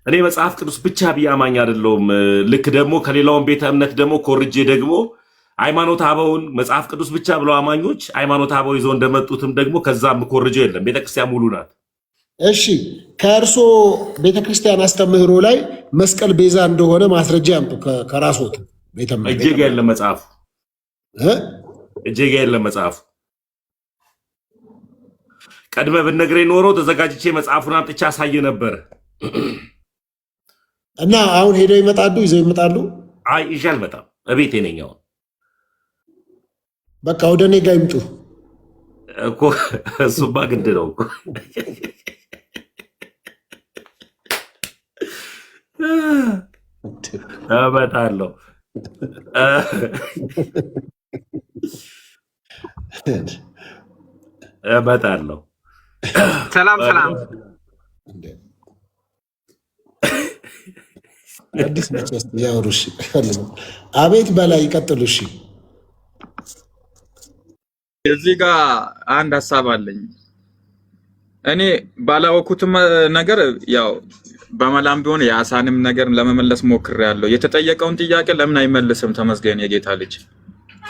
እኔ መጽሐፍ ቅዱስ ብቻ ብዬ አማኝ አይደለሁም። ልክ ደግሞ ከሌላውን ቤተ እምነት ደግሞ ኮርጄ ደግሞ ሃይማኖት አበውን መጽሐፍ ቅዱስ ብቻ ብለው አማኞች ሃይማኖት አበው ይዘው እንደመጡትም ደግሞ ከዛም ኮርጄ የለም። ቤተክርስቲያን ሙሉ ናት። እሺ ከእርሶ ቤተክርስቲያን አስተምህሮ ላይ መስቀል ቤዛ እንደሆነ ማስረጃ ያምጡ ከራስዎት። እጄጋ የለም መጽሐፉ፣ እጄጋ የለም መጽሐፉ። ቀድመህ ብትነግረኝ ኖሮ ተዘጋጅቼ መጽሐፉን አምጥቼ አሳየ ነበር። እና አሁን ሄደው ይመጣሉ፣ ይዘው ይመጣሉ። አይ ይዤ አልመጣም፣ እቤቴ ነኝ አሁን። በቃ ወደ እኔ ጋር ይምጡ እኮ። እሱማ ግድ ነው እኮ። እመጣለሁ። እመጣለሁ። ሰላም ሰላም። አዲስ መቼስ ያወሩ። እሺ አቤት በላይ ይቀጥሉ። እሺ እዚህ ጋር አንድ ሀሳብ አለኝ። እኔ ባላወኩትም ነገር ያው በመላም ቢሆን የአሳንም ነገር ለመመለስ ሞክሬያለሁ። የተጠየቀውን ጥያቄ ለምን አይመልስም? ተመስገን የጌታ ልጅ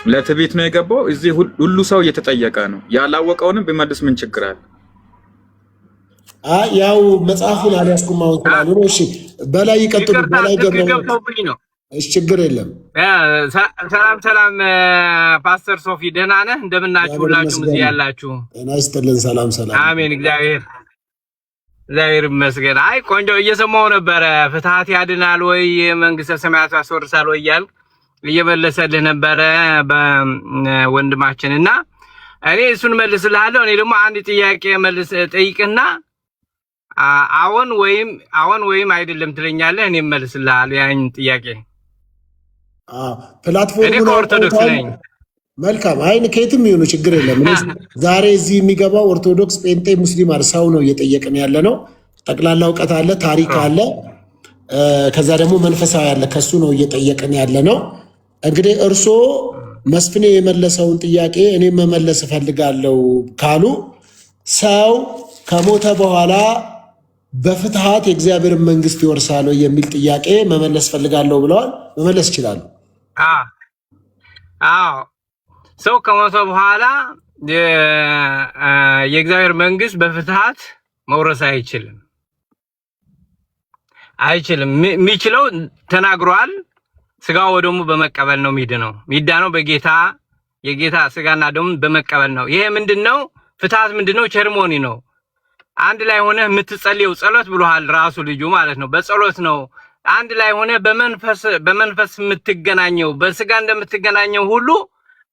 ለትዕቢት ነው የገባው። እዚህ ሁሉ ሰው እየተጠየቀ ነው። ያላወቀውንም ቢመልስ ምን ችግር አለ? ያው መጽሐፉን አልያዝኩም አሁን ስላሉ ነው። እሺ በላይ ይቀጥሉ። በላይ ገብተውብኝ ነው። እሺ ችግር የለም። ሰላም ሰላም። ፓስተር ሶፊ ደህና ነህ? እንደምናችሁ ሁላችሁም እዚህ ያላችሁ? ጤና ይስጥልን። ሰላም ሰላም። አሜን። እግዚአብሔር እግዚአብሔር ይመስገን። አይ ቆንጆ እየሰማሁ ነበረ። ፍትሐት ያድናል ወይ መንግስተ ሰማያት ያስወርሳል ወይ እያልክ እየመለሰልህ ነበረ በወንድማችንና እኔ እሱን መልስልሃለሁ። እኔ ደግሞ አንድ ጥያቄ መልስ ጠይቅና አዎን ወይም አይደለም ትለኛለህ። እኔ መልስልሃለሁ ያን ጥያቄ። ፕላትፎርሙ እኔ ኦርቶዶክስ ነኝ። መልካም አይን ከየትም ይሁኑ ችግር የለም። ዛሬ እዚህ የሚገባው ኦርቶዶክስ፣ ጴንጤ፣ ሙስሊም ሰው ነው እየጠየቅን ያለ ነው። ጠቅላላ እውቀት አለ፣ ታሪክ አለ፣ ከዛ ደግሞ መንፈሳዊ አለ። ከሱ ነው እየጠየቅን ያለ ነው። እንግዲህ እርሶ መስፍኔ የመለሰውን ጥያቄ እኔ መመለስ እፈልጋለሁ ካሉ ሰው ከሞተ በኋላ በፍትሃት የእግዚአብሔርን መንግስት ይወርሳል የሚል ጥያቄ መመለስ እፈልጋለሁ ብለዋል። መመለስ ይችላሉ? አዎ ሰው ከሞተ በኋላ የእግዚአብሔር መንግስት በፍትሃት መውረስ አይችልም። የሚችለው ተናግሯል። ስጋው ወደሙ በመቀበል ነው ሚዳነው የጌታ ስጋና ደሙ በመቀበል ነው። ይሄ ምንድነው? ፍትሃት ምንድነው? ቸርሞኒ ነው። አንድ ላይ ሆነ የምትጸልየው ጸሎት ብሎሃል ራሱ ልጁ ማለት ነው። በጸሎት ነው አንድ ላይ ሆነ በመንፈስ የምትገናኘው። በስጋ እንደምትገናኘው ሁሉ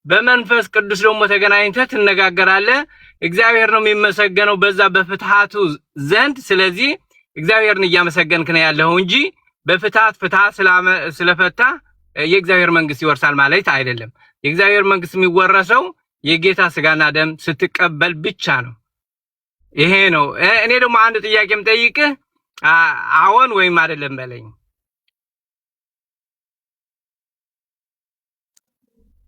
በመንፈስ ቅዱስ ደግሞ ተገናኝተህ ትነጋገራለህ። እግዚአብሔር ነው የሚመሰገነው በዛ በፍትሃቱ ዘንድ። ስለዚህ እግዚአብሔርን እያመሰገንክ ነው ያለው እንጂ በፍትሃት ስለፈታ የእግዚአብሔር መንግስት ይወርሳል ማለት አይደለም። የእግዚአብሔር መንግስት የሚወረሰው የጌታ ስጋና ደም ስትቀበል ብቻ ነው። ይሄ ነው። እኔ ደግሞ አንድ ጥያቄም ጠይቅህ፣ አዎን ወይም አይደለም በለኝ።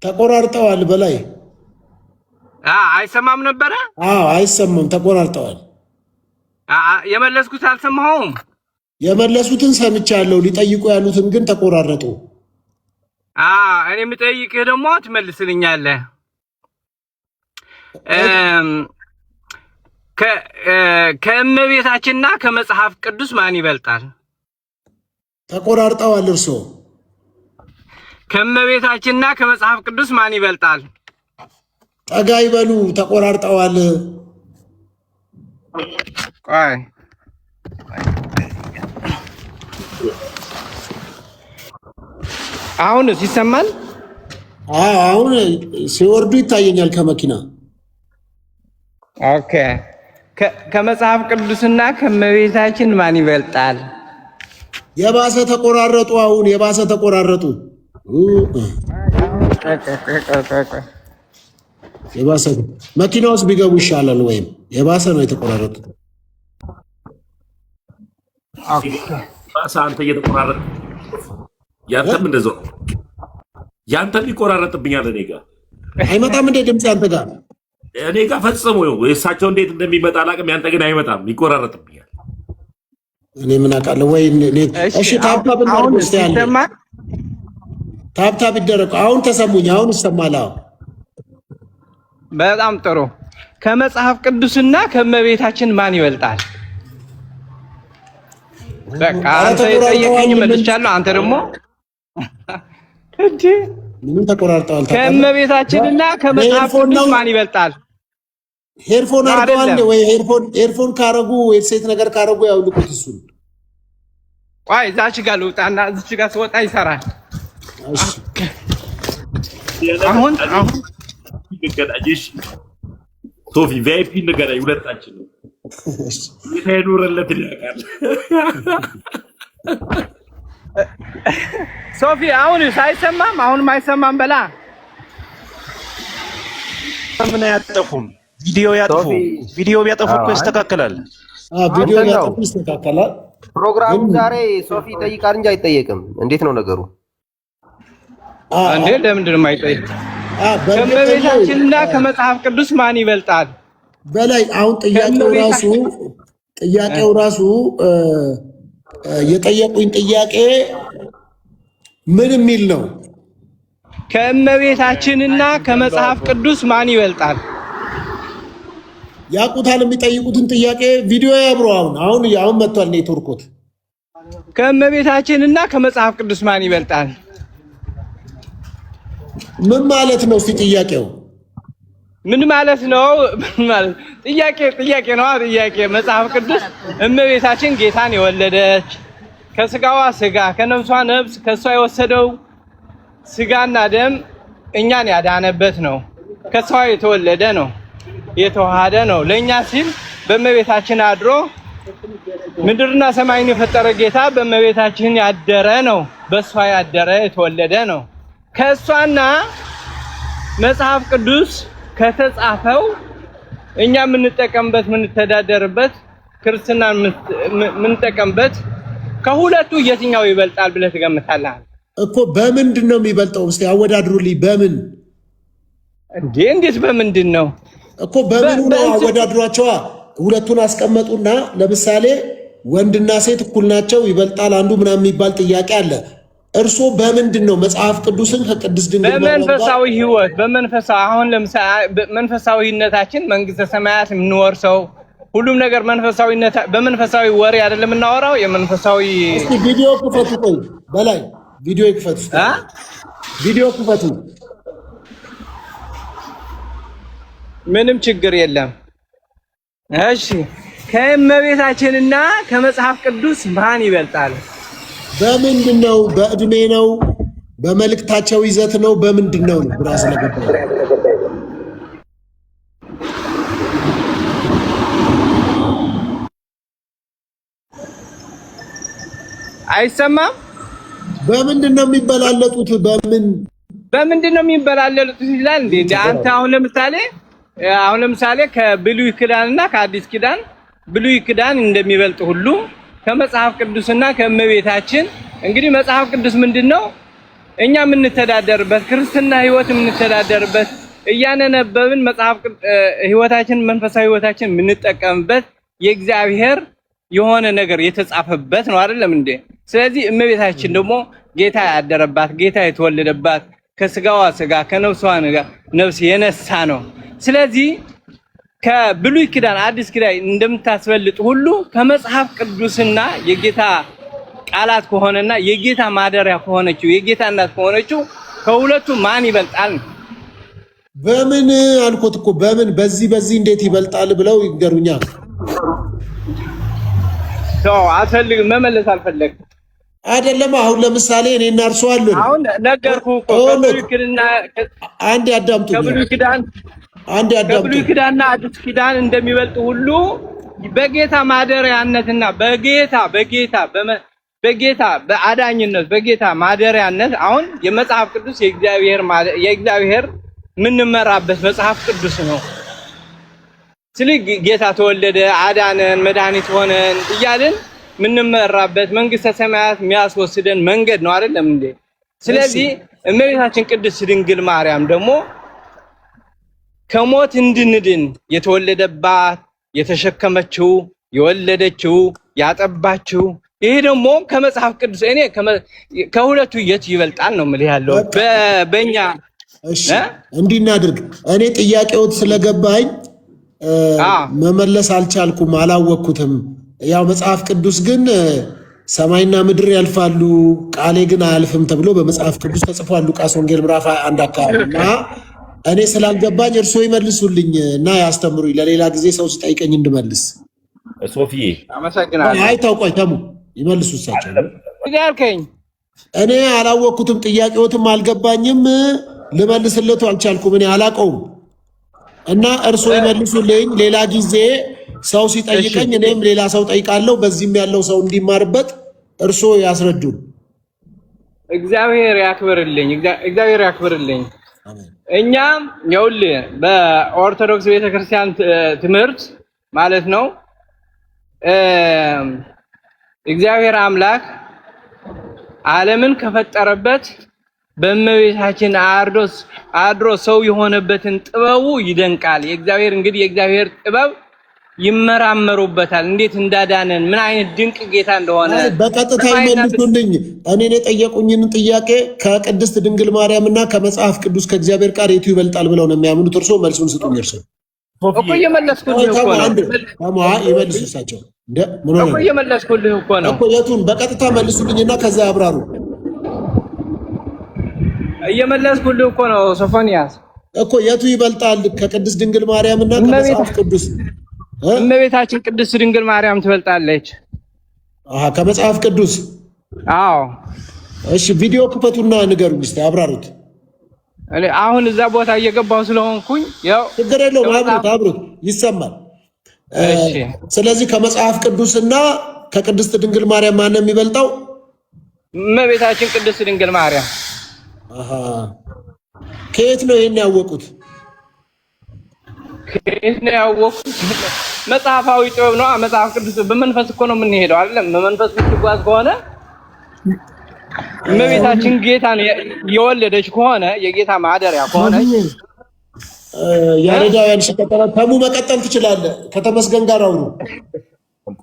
ተቆራርጠዋል በላይ አይሰማም ነበረ? አይሰማም፣ ተቆራርጠዋል። የመለስኩት አልሰማሁም። የመለሱትን ሰምቻለሁ፣ ሊጠይቁ ያሉትን ግን ተቆራረጡ። እኔ የምጠይቅህ ደግሞ ትመልስልኛለህ። ከእመቤታችንና ከመጽሐፍ ቅዱስ ማን ይበልጣል? ተቆራርጠዋል። እርሶ ከእመቤታችንና ከመጽሐፍ ቅዱስ ማን ይበልጣል? ጠጋ ይበሉ። ተቆራርጠዋል። ቆይ አሁንስ ይሰማል? አሁን ሲወርዱ ይታየኛል ከመኪና። ኦኬ ከመጽሐፍ ቅዱስና ከእመቤታችን ማን ይበልጣል? የባሰ ተቆራረጡ። አሁን የባሰ ተቆራረጡ። የባሰ መኪና ውስጥ ቢገቡ ይሻላል። ወይም የባሰ ነው የተቆራረጡት። አንተ እየተቆራረጥ ያንተም እንደዛው ያንተም ይቆራረጥብኛል። እኔ ጋር አይመጣም እንደ ድምፅ አንተ ጋር እኔ ጋር ፈጽሞ እሳቸው እንዴት እንደሚመጣ አላውቅም። ያንተ ግን አይመጣም፣ ይቆራረጥብኛል። እኔ ምን አውቃለሁ? ወይ እሺ፣ ታብታብ እናድርግ እስቲ። ያለ ታብታብ ይደረግ። አሁን ተሰሙኝ። አሁን ይሰማል። በጣም ጥሩ። ከመጽሐፍ ቅዱስና ከእመቤታችን ማን ይበልጣል? በቃ አንተ የጠየቀኝ መልቻለሁ። አንተ ደግሞ እንዴ ምን ተቆራርጠዋል? ከእመቤታችንና ከመጽሐፍ ቅዱስ ማን ይበልጣል? ሄድፎን አድርገዋል ወይ? ሄድፎን ካረጉ ሄድሴት ነገር ካረጉ ያውልቁት እሱን። ቆይ እዛች ጋር ልውጣና እዚች ጋር ስወጣ ይሰራል። እሺ አሁን ይገዳጅሽ ሶፊ ቪአይፒ ንገረኝ። ሁለታችን ነው ይሄዱረለት ይላቃል። ሶፊ አሁን ሳይሰማም አሁንም አይሰማም። በላ ምን አያጠፉም? ቪዲዮ ያጠፉ። ቪዲዮ ቢያጠፉ እኮ ይስተካከላል። ቪዲዮ ያጠፉ ይስተካከላል። ፕሮግራሙ ዛሬ ሶፊ ይጠይቃል እንጂ አይጠየቅም። እንዴት ነው ነገሩ? እንዴ ለምንድን ነው የማይጠይቅ? ከእመቤታችንና ከመጽሐፍ ቅዱስ ማን ይበልጣል? በላይ አሁን ጥያቄው ራሱ የጠየቁኝ ጥያቄ ምን የሚል ነው? ከእመቤታችንና ከመጽሐፍ ቅዱስ ማን ይበልጣል? ያቁታል። የሚጠይቁትን ጥያቄ ቪዲዮ ያብሮ። አሁን መጥቷል ኔትወርኮት። ከእመቤታችንና ከመጽሐፍ ቅዱስ ማን ይበልጣል? ምን ማለት ነው? እስቲ ጥያቄው ምን ማለት ነው? ጥያቄ ነው። ጥያቄ መጽሐፍ ቅዱስ እመቤታችን ጌታን የወለደች ከስጋዋ ስጋ ከነፍሷ ነፍስ ከሷ የወሰደው ስጋና ደም እኛን ያዳነበት ነው። ከሷ የተወለደ ነው፣ የተዋሃደ ነው። ለኛ ሲል በእመቤታችን አድሮ ምድርና ሰማይን የፈጠረ ጌታ በእመቤታችን ያደረ ነው። በሷ ያደረ የተወለደ ነው። ከሷና መጽሐፍ ቅዱስ ከተጻፈው እኛ የምንጠቀምበት የምንተዳደርበት ክርስትና የምንጠቀምበት ከሁለቱ የትኛው ይበልጣል ብለህ ትገምታለህ? እኮ በምንድን ነው የሚበልጠው? እስቲ አወዳድሩልኝ። በምን እንዴት በምንድን ነው እኮ በምኑ ነው? አወዳድሯቸዋ። ሁለቱን አስቀመጡና ለምሳሌ ወንድና ሴት እኩል ናቸው ይበልጣል አንዱ ምናምን የሚባል ጥያቄ አለ። እርሶ በምንድን ነው መጽሐፍ ቅዱስን ከቅድስት ድንግል በመንፈሳዊ ህይወት በመንፈሳዊ አሁን ለምሳሌ መንፈሳዊነታችን መንግስተ ሰማያት የምንወርሰው ሁሉም ነገር መንፈሳዊነት በመንፈሳዊ ወሬ አይደለም እናወራው። የመንፈሳዊ እስቲ ቪዲዮ ክፈቱ። ቆይ በላይ ቪዲዮ ይክፈቱ። ቪዲዮ ክፈቱ። ምንም ችግር የለም። እሺ ከእመቤታችንና ከመጽሐፍ ቅዱስ ማን ይበልጣል? በምንድን ነው? በእድሜ ነው? በመልእክታቸው ይዘት ነው? በምንድን ነው? ግራ ስለገባኝ አይሰማም። በምንድን ነው የሚበላለጡት? በምንድን ነው የሚበላለጡት ይላል እንዴ? አንተ አሁን ለምሳሌ ከብሉይ ኪዳንና ከአዲስ ኪዳን ብሉይ ኪዳን እንደሚበልጥ ሁሉ ከመጽሐፍ ቅዱስና ከእመቤታችን እንግዲህ መጽሐፍ ቅዱስ ምንድነው? እኛ የምንተዳደርበት ክርስትና ህይወት የምንተዳደርበት እያነበብን መጽሐፍ ህይወታችን መንፈሳዊ ህይወታችን የምንጠቀምበት የእግዚአብሔር የሆነ ነገር የተጻፈበት ነው አይደለም እንዴ? ስለዚህ እመቤታችን ደግሞ ጌታ ያደረባት ጌታ የተወለደባት ከስጋዋ ስጋ ከነፍሷ ነፍስ የነሳ ነው። ስለዚህ ከብሉይ ኪዳን አዲስ ኪዳን እንደምታስበልጥ ሁሉ ከመጽሐፍ ቅዱስና የጌታ ቃላት ከሆነና የጌታ ማደሪያ ከሆነችው የጌታ እናት ከሆነችው ከሁለቱ ማን ይበልጣል? በምን አልኩት እኮ በምን በዚህ እንዴት ይበልጣል ብለው ይገሩኛል። አልፈልግም መመለስ አልፈለግም አይደለም። አሁን ለምሳሌ እኔና እርሱ አሉ። አሁን ነገርኩህ እኮ ከብሉይ ኪዳንና አንድ ያዳምጡ። ከብሉይ ኪዳንና አዲስ ኪዳን እንደሚበልጥ ሁሉ በጌታ ማደሪያነትና በጌታ በአዳኝነት በጌታ ማደሪያነት አሁን የመጽሐፍ ቅዱስ የእግዚአብሔር የምንመራበት መጽሐፍ ቅዱስ ነው። ስለዚህ ጌታ ተወለደ፣ አዳነን፣ መድኃኒት ሆነን እያልን የምንመራበት መንግስተ ሰማያት የሚያስወስደን መንገድ ነው አይደለም እንዴ? ስለዚህ እመቤታችን ቅድስት ድንግል ማርያም ደግሞ ከሞት እንድንድን የተወለደባት የተሸከመችው የወለደችው ያጠባችው ይሄ ደግሞ ከመጽሐፍ ቅዱስ እኔ ከሁለቱ የት ይበልጣል ነው የምልህ ያለው በእኛ። እሺ እንዲህ እናድርግ። እኔ ጥያቄዎት ስለገባኝ መመለስ አልቻልኩም፣ አላወቅኩትም። ያው መጽሐፍ ቅዱስ ግን ሰማይና ምድር ያልፋሉ ቃሌ ግን አያልፍም ተብሎ በመጽሐፍ ቅዱስ ተጽፏል። ሉቃስ ወንጌል ምዕራፍ 1 አካባቢና እኔ ስላልገባኝ እርስዎ ይመልሱልኝ እና ያስተምሩኝ፣ ለሌላ ጊዜ ሰው ሲጠይቀኝ እንድመልስ። ሶፊዬ አመሰግናለሁ። አይ ታውቋይ ተሙ ይመልሱ እሳቸው። ይዳርከኝ እኔ አላወቅኩትም፣ ጥያቄዎትም አልገባኝም፣ ልመልስለቱ አልቻልኩም፣ እኔ አላቀውም እና እርስዎ ይመልሱልኝ። ሌላ ጊዜ ሰው ሲጠይቀኝ እኔም ሌላ ሰው ጠይቃለሁ፣ በዚህም ያለው ሰው እንዲማርበት እርስዎ ያስረዱን። እግዚአብሔር ያክብርልኝ፣ እግዚአብሔር ያክብርልኝ። እኛም ይኸውልህ በኦርቶዶክስ ቤተክርስቲያን ትምህርት ማለት ነው እግዚአብሔር አምላክ ዓለምን ከፈጠረበት በእመቤታችን አድሮ ሰው የሆነበትን ጥበቡ ይደንቃል። የእግዚአብሔር እንግዲህ የእግዚአብሔር ጥበብ ይመራመሩበታል፣ እንዴት እንዳዳነን ምን አይነት ድንቅ ጌታ እንደሆነ በቀጥታ ይመልሱልኝ። እኔን የጠየቁኝን ጥያቄ ከቅድስት ድንግል ማርያምና ከመጽሐፍ ቅዱስ ከእግዚአብሔር ቃል የቱ ይበልጣል ብለው ነው የሚያምኑት። እርስዎ መልሱን ስጡኝ። እርስዎ እኮ እየመለስኩልህ እኮ ነው። ይመልሱ እሳቸው እኮ እየመለስኩልህ እኮ ነው እኮ። የቱን በቀጥታ መልሱልኝና ከዛ ያብራሩ። እየመለስኩልህ እኮ ነው ሶፎንያስ። እኮ የቱ ይበልጣል ከቅድስት ድንግል ማርያም እና ከመጽሐፍ ቅዱስ? እመቤታችን ቅድስት ድንግል ማርያም ትበልጣለች። ከመጽሐፍ ቅዱስ? አዎ። እሺ ቪዲዮ ክፈቱና ንገሩኝ እስቲ አብራሩት። አሁን እዛ ቦታ እየገባሁ ስለሆንኩኝ ያው ችግር የለውም አብሩት ይሰማል። ስለዚህ ከመጽሐፍ ቅዱስና ከቅድስት ድንግል ማርያም ማን ነው የሚበልጠው? እመቤታችን ቅድስት ድንግል ማርያም። ከየት ነው ይሄን ያወቁት? ከየት ነው ያወቁት? መጽሐፋዊ ጥበብ ነው። መጽሐፍ ቅዱስ በመንፈስ እኮ ነው የምንሄደው አይደለም? በመንፈስ የምትጓዝ ከሆነ እመቤታችን ጌታን የወለደች ከሆነ የጌታ ማደሪያ ከሆነ ያሬዳውያን ሲቀጥል ተሙ መቀጠል ትችላለህ። ከተመስገን ጋር አውሩ።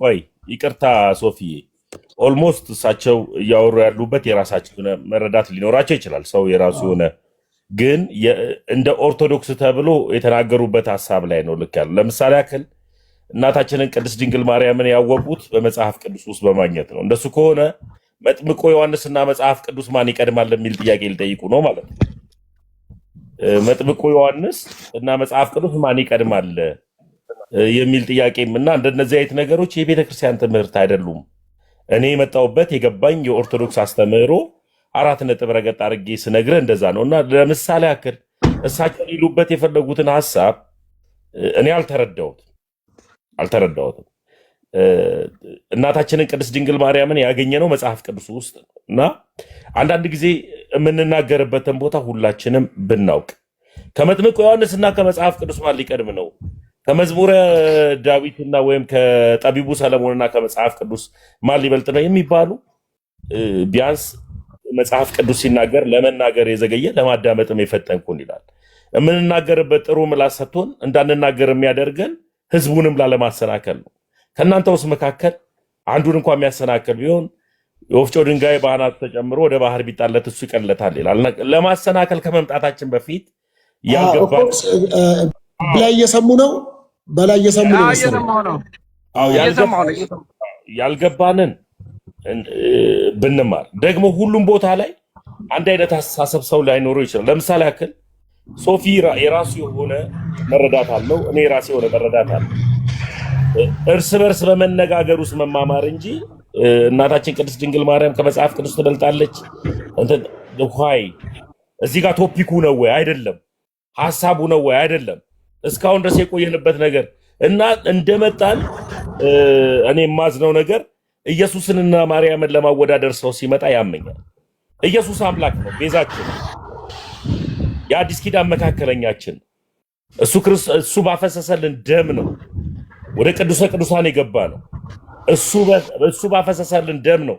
ቆይ ይቅርታ ሶፊዬ፣ ኦልሞስት እሳቸው እያወሩ ያሉበት የራሳቸው የሆነ መረዳት ሊኖራቸው ይችላል። ሰው የራሱ የሆነ ግን እንደ ኦርቶዶክስ ተብሎ የተናገሩበት ሀሳብ ላይ ነው ልክ ያለው። ለምሳሌ ያክል እናታችንን ቅድስት ድንግል ማርያምን ያወቁት በመጽሐፍ ቅዱስ ውስጥ በማግኘት ነው። እንደሱ ከሆነ መጥምቆ ዮሐንስና መጽሐፍ ቅዱስ ማን ይቀድማል የሚል ጥያቄ ሊጠይቁ ነው ማለት ነው። መጥምቆ ዮሐንስ እና መጽሐፍ ቅዱስ ማን ይቀድማል የሚል ጥያቄም እና እንደነዚህ አይነት ነገሮች የቤተክርስቲያን ትምህርት አይደሉም። እኔ የመጣሁበት የገባኝ የኦርቶዶክስ አስተምህሮ 4 ነጥብ ረገጥ አድርጌ ስነግርህ እንደዛ ነው። እና ለምሳሌ ያክል እሳቸው ሊሉበት የፈለጉትን ሀሳብ እኔ አልተረዳሁትም። እናታችንን ቅድስት ድንግል ማርያምን ያገኘነው መጽሐፍ ቅዱስ ውስጥ ነው እና አንዳንድ ጊዜ የምንናገርበትን ቦታ ሁላችንም ብናውቅ ከመጥምቁ ዮሐንስና ከመጽሐፍ ቅዱስ ማን ሊቀድም ነው? ከመዝሙረ ዳዊትና ወይም ከጠቢቡ ሰለሞንና ከመጽሐፍ ቅዱስ ማን ሊበልጥ ነው የሚባሉ ቢያንስ መጽሐፍ ቅዱስ ሲናገር ለመናገር የዘገየ ለማዳመጥም የፈጠንኩን ይላል። የምንናገርበት ጥሩ ምላስ ሰጥቶን እንዳንናገር የሚያደርገን ህዝቡንም ላለማሰናከል ነው። ከእናንተ ውስጥ መካከል አንዱን እንኳን የሚያሰናክል ቢሆን የወፍጮ ድንጋይ በአናቱ ተጨምሮ ወደ ባህር ቢጣለት እሱ ይቀለታል ይላል። ለማሰናከል ከመምጣታችን በፊት በላይ እየሰሙ ነው። ያልገባንን ብንማር ደግሞ ሁሉም ቦታ ላይ አንድ አይነት አስተሳሰብ ሰው ላይኖረው ይችላል። ለምሳሌ ያክል ሶፊ የራሱ የሆነ መረዳት አለው፣ እኔ የራሴ የሆነ መረዳት አለው። እርስ በርስ በመነጋገር ውስጥ መማማር እንጂ እናታችን ቅድስት ድንግል ማርያም ከመጽሐፍ ቅዱስ ትበልጣለች እዚህ ጋር ቶፒኩ ነው ወይ አይደለም፣ ሐሳቡ ነው ወይ አይደለም። እስካሁን ድረስ የቆየንበት ነገር እና እንደመጣን እኔ የማዝነው ነገር ኢየሱስንና ማርያምን ለማወዳደር ሰው ሲመጣ ያመኛል። ኢየሱስ አምላክ ነው፣ ቤዛችን፣ የአዲስ ኪዳን መካከለኛችን፣ እሱ ባፈሰሰልን ደም ነው ወደ ቅዱሰ ቅዱሳን የገባ ነው። እሱ ባፈሰሰልን ደም ነው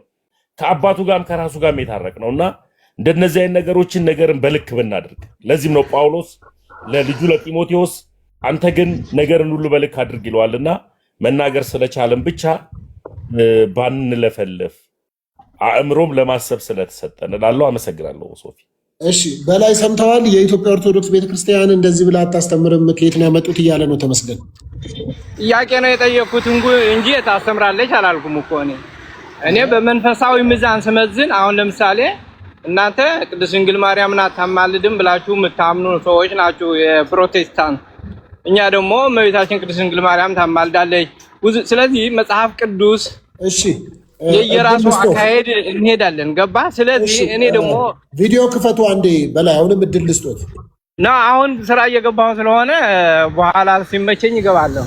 ከአባቱ ጋርም ከራሱ ጋርም የታረቅ ነው እና እንደነዚህ አይነት ነገርን በልክ ብናደርግ። ለዚህም ነው ጳውሎስ ለልጁ ለጢሞቴዎስ አንተ ግን ነገርን ሁሉ በልክ አድርግ ይለዋልና መናገር ስለቻለን ብቻ ባንለፈልፍ አእምሮም ለማሰብ ስለተሰጠን እላለሁ። አመሰግናለሁ ሶፊ። እሺ በላይ ሰምተዋል። የኢትዮጵያ ኦርቶዶክስ ቤተክርስቲያን እንደዚህ ብላ አታስተምርም፣ ከየት ነው ያመጡት እያለ ነው ተመስገን። ጥያቄ ነው የጠየኩት እንጂ ታስተምራለች አላልኩም እኮ እኔ በመንፈሳዊ ሚዛን ስመዝን። አሁን ለምሳሌ እናንተ ቅድስት ድንግል ማርያምን አታማልድም ብላችሁ የምታምኑ ሰዎች ናችሁ የፕሮቴስታንት። እኛ ደግሞ እመቤታችን ቅድስት ድንግል ማርያም ታማልዳለች። ስለዚህ መጽሐፍ ቅዱስ የየራሱ አካሄድ እንሄዳለን። ገባ? ስለዚህ እኔ ደግሞ ቪዲዮ ክፈቱ አንዴ በላይ አሁንም እድል ልስጦት እና አሁን ስራ እየገባሁ ስለሆነ በኋላ ሲመቸኝ ይገባለሁ።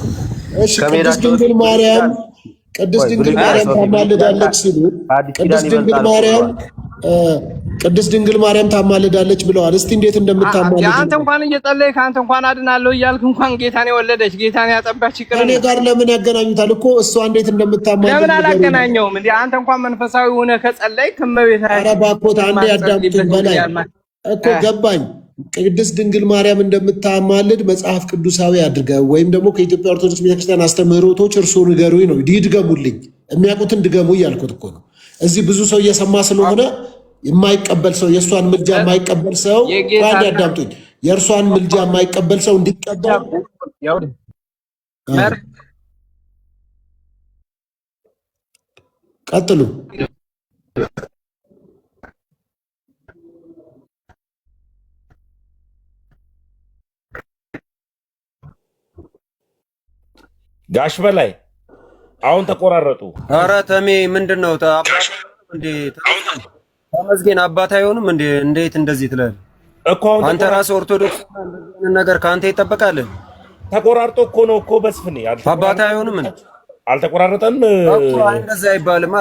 እሺ ቅድስት ድንግል ማርያም ታማልዳለች ሲሉ ቅድስት ድንግል ማርያም ታማልዳለች ብለዋል። እስቲ እንዴት እንደምታማልድ አንተ እንኳን እየጸለይክ አንተ እንኳን አድናለሁ እያልክ እንኳን ጌታን የወለደች ጌታን ያጠባች ይቅር እኔ ጋር ለምን ያገናኙታል እኮ እሷ እንዴት እንደምታማልድ ለምን አላገናኘውም እንዴ? አንተ እንኳን መንፈሳዊ ሆነ ከጸለይክ ከመቤታችን ኧረ እባክዎት አንዴ ያዳምጡኝ በላይ እኮ ገባኝ። ቅድስት ድንግል ማርያም እንደምታማልድ መጽሐፍ ቅዱሳዊ አድርገው ወይም ደግሞ ከኢትዮጵያ ኦርቶዶክስ ቤተክርስቲያን አስተምህሮቶች እርሶ ንገሩኝ ነው። ይድገሙልኝ፣ የሚያውቁትን ድገሙ እያልኩት እኮ ነው። እዚህ ብዙ ሰው እየሰማ ስለሆነ የማይቀበል ሰው የእርሷን ምልጃ የማይቀበል ሰው ባንድ ያዳምጡኝ። የእርሷን ምልጃ የማይቀበል ሰው እንዲቀበል ቀጥሉ። ጋሽ በላይ አሁን ተቆራረጡ። ኧረ ተሜ ምንድን ነው እንዴ? ተመስገን አባት አይሆንም እንዴ? እንዴት እንደዚህ ትላለህ እኮ? አሁን አንተ ራስህ ኦርቶዶክስ ነገር ከአንተ ይጠበቃል። ተቆራርጦ እኮ ነው እኮ በስፍኔ አባት አይሆንም እንዴ? አልተቆራረጠም እኮ እንደዛ አይባልም።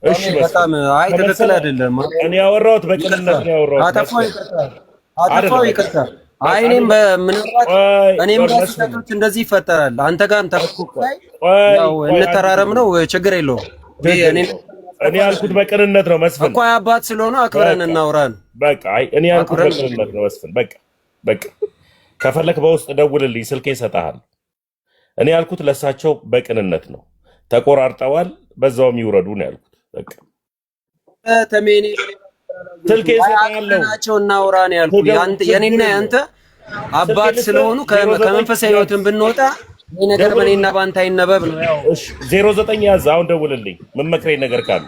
እሺ በጣም አይ ትክክል አይደለም። እኔ ያወራሁት በቅንነት ነው ያወራሁት። አጠፋው ይቅርታ። አይ እኔም በስህተቶች እንደዚህ ይፈጠራል። አንተ ጋርም ተፈቆቃይ ያው እንተራረም ነው ችግር የለውም። እኔ ያልኩት በቅንነት ነው መስፍን እኮ አባት ስለሆነ አክብረን እናውራን። በቃ አይ እኔ ያልኩት በቅንነት ነው መስፍን። በቃ ከፈለክ በውስጥ ደውልልኝ፣ ስልኬን እሰጥሃለሁ። እኔ ያልኩት ለሳቸው በቅንነት ነው። ተቆራርጠዋል፣ በዛውም ይውረዱ ነው ያልኩት። በቃ ተሜኔ ስልኬን እሰጥሃለሁ ናቸው እናውራን ያልኩት። የኔና ያንተ አባት ስለሆኑ ከመንፈሳዊ ህይወትን ብንወጣ ይሄ ነገር በኔና ባንተ አይነበብ ነው። ያው 09 ያዝ፣ አሁን ደውልልኝ። ምን መክረኝ ነገር ካለ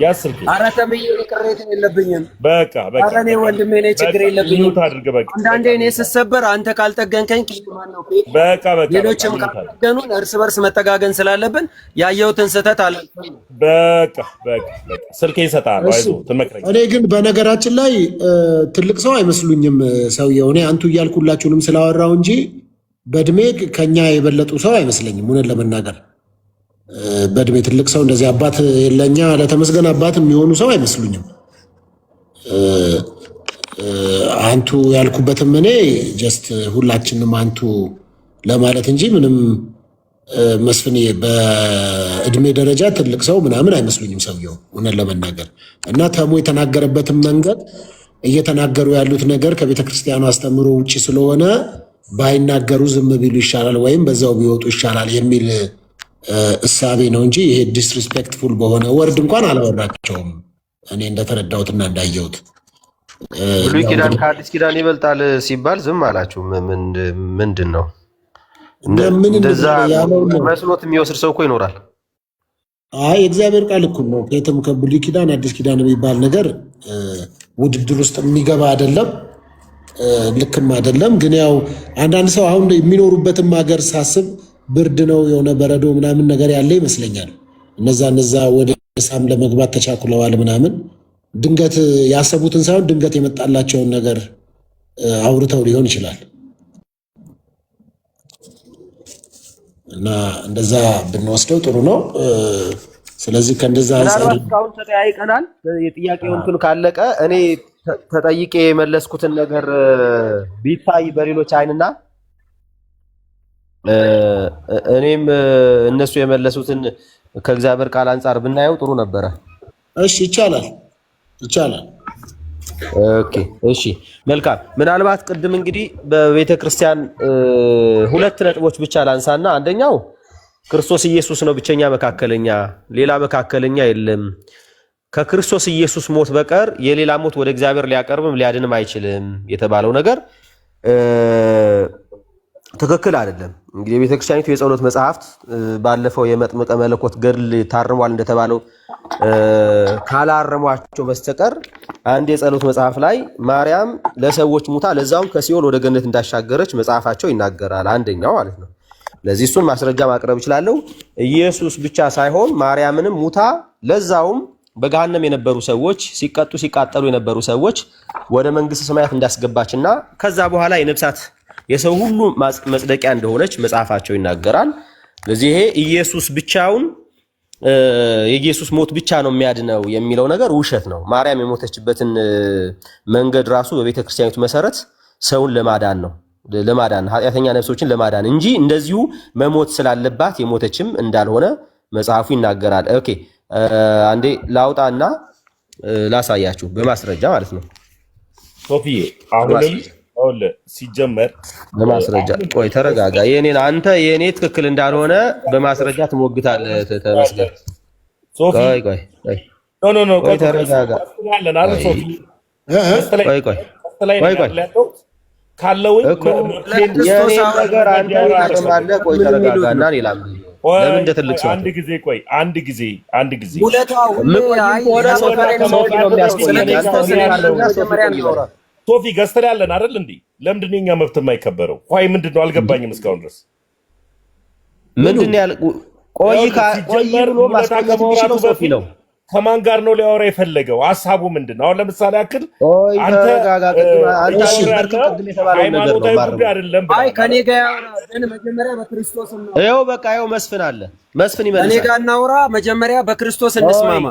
ያዝ ስልኬ። ኧረ ተምዬ ቅሬታ የለብኝም። በቃ ኧረ እኔ ወንድሜ ነኝ፣ ችግር የለብኝም። አድርግ በቃ። አንዳንዴ እኔ ስሰበር አንተ ካልጠገንከኝ ማን ነው? በቃ ሌሎችም ካልጠገኑን እርስ በርስ መጠጋገን ስላለብን ያየሁትን ስህተት አላልኩም። በቃ ስልኬን እሰጥሃለሁ፣ አይዞህ ትመክረኝ። እኔ ግን በነገራችን ላይ ትልቅ ሰው አይመስሉኝም ሰውየው። እኔ አንቱ እያልኩላችሁንም ስላወራው እንጂ በእድሜ ከኛ የበለጡ ሰው አይመስለኝም። እውነት ለመናገር በእድሜ ትልቅ ሰው እንደዚህ አባት ለኛ ለተመስገን አባት የሚሆኑ ሰው አይመስሉኝም። አንቱ ያልኩበትም እኔ ጀስት ሁላችንም አንቱ ለማለት እንጂ ምንም መስፍን በእድሜ ደረጃ ትልቅ ሰው ምናምን አይመስሉኝም ሰውየው እውነት ለመናገር እና ተሙ የተናገረበትን መንገድ እየተናገሩ ያሉት ነገር ከቤተ ክርስቲያኑ አስተምሮ ውጭ ስለሆነ ባይናገሩ ዝም ቢሉ ይሻላል ወይም በዛው ቢወጡ ይሻላል የሚል እሳቤ ነው እንጂ ይሄ ዲስሪስፔክትፉል በሆነ ወርድ እንኳን አላወራቸውም። እኔ እንደተረዳሁትና እንዳየሁት ብሉይ ኪዳን ከአዲስ ኪዳን ይበልጣል ሲባል ዝም አላችሁ። ምንድን ነው እንደዛ መስሎት የሚወስድ ሰው እኮ ይኖራል። አይ እግዚአብሔር ቃል እኮ ነው። ከየትም ከብሉይ ኪዳን አዲስ ኪዳን የሚባል ነገር ውድድር ውስጥ የሚገባ አይደለም፣ ልክም አይደለም። ግን ያው አንዳንድ ሰው አሁን የሚኖሩበትም ሀገር ሳስብ ብርድ ነው የሆነ በረዶ ምናምን ነገር ያለ ይመስለኛል። እነዛ ወደ ሳም ለመግባት ተቻኩለዋል ምናምን ድንገት ያሰቡትን ሳይሆን ድንገት የመጣላቸውን ነገር አውርተው ሊሆን ይችላል። እና እንደዛ ብንወስደው ጥሩ ነው። ስለዚህ ከእንደዛ አንፃር ተጠያይቀናል። የጥያቄው እንትን ካለቀ እኔ ተጠይቄ የመለስኩትን ነገር ቢታይ በሌሎች አይንና እኔም እነሱ የመለሱትን ከእግዚአብሔር ቃል አንጻር ብናየው ጥሩ ነበረ። እሺ ይቻላል። ኦኬ እሺ መልካም። ምናልባት ቅድም እንግዲህ በቤተ ክርስቲያን ሁለት ነጥቦች ብቻ ላንሳና፣ አንደኛው ክርስቶስ ኢየሱስ ነው ብቸኛ መካከለኛ፣ ሌላ መካከለኛ የለም። ከክርስቶስ ኢየሱስ ሞት በቀር የሌላ ሞት ወደ እግዚአብሔር ሊያቀርብም ሊያድንም አይችልም የተባለው ነገር ትክክል አይደለም። እንግዲህ የቤተ ክርስቲያኒቱ የጸሎት መጽሐፍት ባለፈው የመጥምቀ መለኮት ገድል ታርሟል እንደተባለው ካላረሟቸው በስተቀር አንድ የጸሎት መጽሐፍ ላይ ማርያም ለሰዎች ሙታ ለዛውም ከሲኦል ወደ ገነት እንዳሻገረች መጽሐፋቸው ይናገራል። አንደኛው ማለት ነው። ለዚህ እሱን ማስረጃ ማቅረብ እችላለሁ። ኢየሱስ ብቻ ሳይሆን ማርያምንም ሙታ ለዛውም በገሃነም የነበሩ ሰዎች ሲቀጡ ሲቃጠሉ የነበሩ ሰዎች ወደ መንግስተ ሰማያት እንዳስገባችና ከዛ በኋላ የነፍሳት የሰው ሁሉ መጽደቂያ እንደሆነች መጽሐፋቸው ይናገራል። ለዚህ ይሄ ኢየሱስ ብቻውን የኢየሱስ ሞት ብቻ ነው የሚያድነው የሚለው ነገር ውሸት ነው። ማርያም የሞተችበትን መንገድ ራሱ በቤተ ክርስቲያኒቱ መሰረት ሰውን ለማዳን ነው፣ ለማዳን ኃጢአተኛ ነፍሶችን ለማዳን እንጂ እንደዚሁ መሞት ስላለባት የሞተችም እንዳልሆነ መጽሐፉ ይናገራል። ኦኬ አንዴ ላውጣና ላሳያችሁ በማስረጃ ማለት ነው። ሶፊዬ አሁንም ሲጀመር በማስረጃ ቆይ ተረጋጋ። አንተ የኔ ትክክል እንዳልሆነ በማስረጃ ትሞግታለህ። ተመስገን። ሶፊ ቆይ ተረጋጋ። ካለው የኔ ነገር አንተ ታቀማለህ። ቆይ ተረጋጋና ሌላም ለምን እንደ ትልቅ ሰው አንድ ጊዜ ሶፊ ገዝተን ያለን አይደል እንዴ? ለምንድን ነው የኛ መብት የማይከበረው? ቆይ ምንድን ነው አልገባኝም እስካሁን ድረስ። ምንድን ያል ቆይ ብሎ ማስቀመጥ የሚችለው ሰፊ ነው። ከማን ጋር ነው ሊያወራ የፈለገው? ሀሳቡ ምንድን ነው? አሁን ለምሳሌ ያክል አንተ ሃይማኖታዊ ጉዳይ አይደለም። አይ ከኔ ጋር ያወራ ግን መጀመሪያ በክርስቶስ ነው። ይኸው በቃ ይኸው መስፍን አለ። መስፍን ይመልሳል። እኔ ጋር እናውራ መጀመሪያ በክርስቶስ እንስማማ።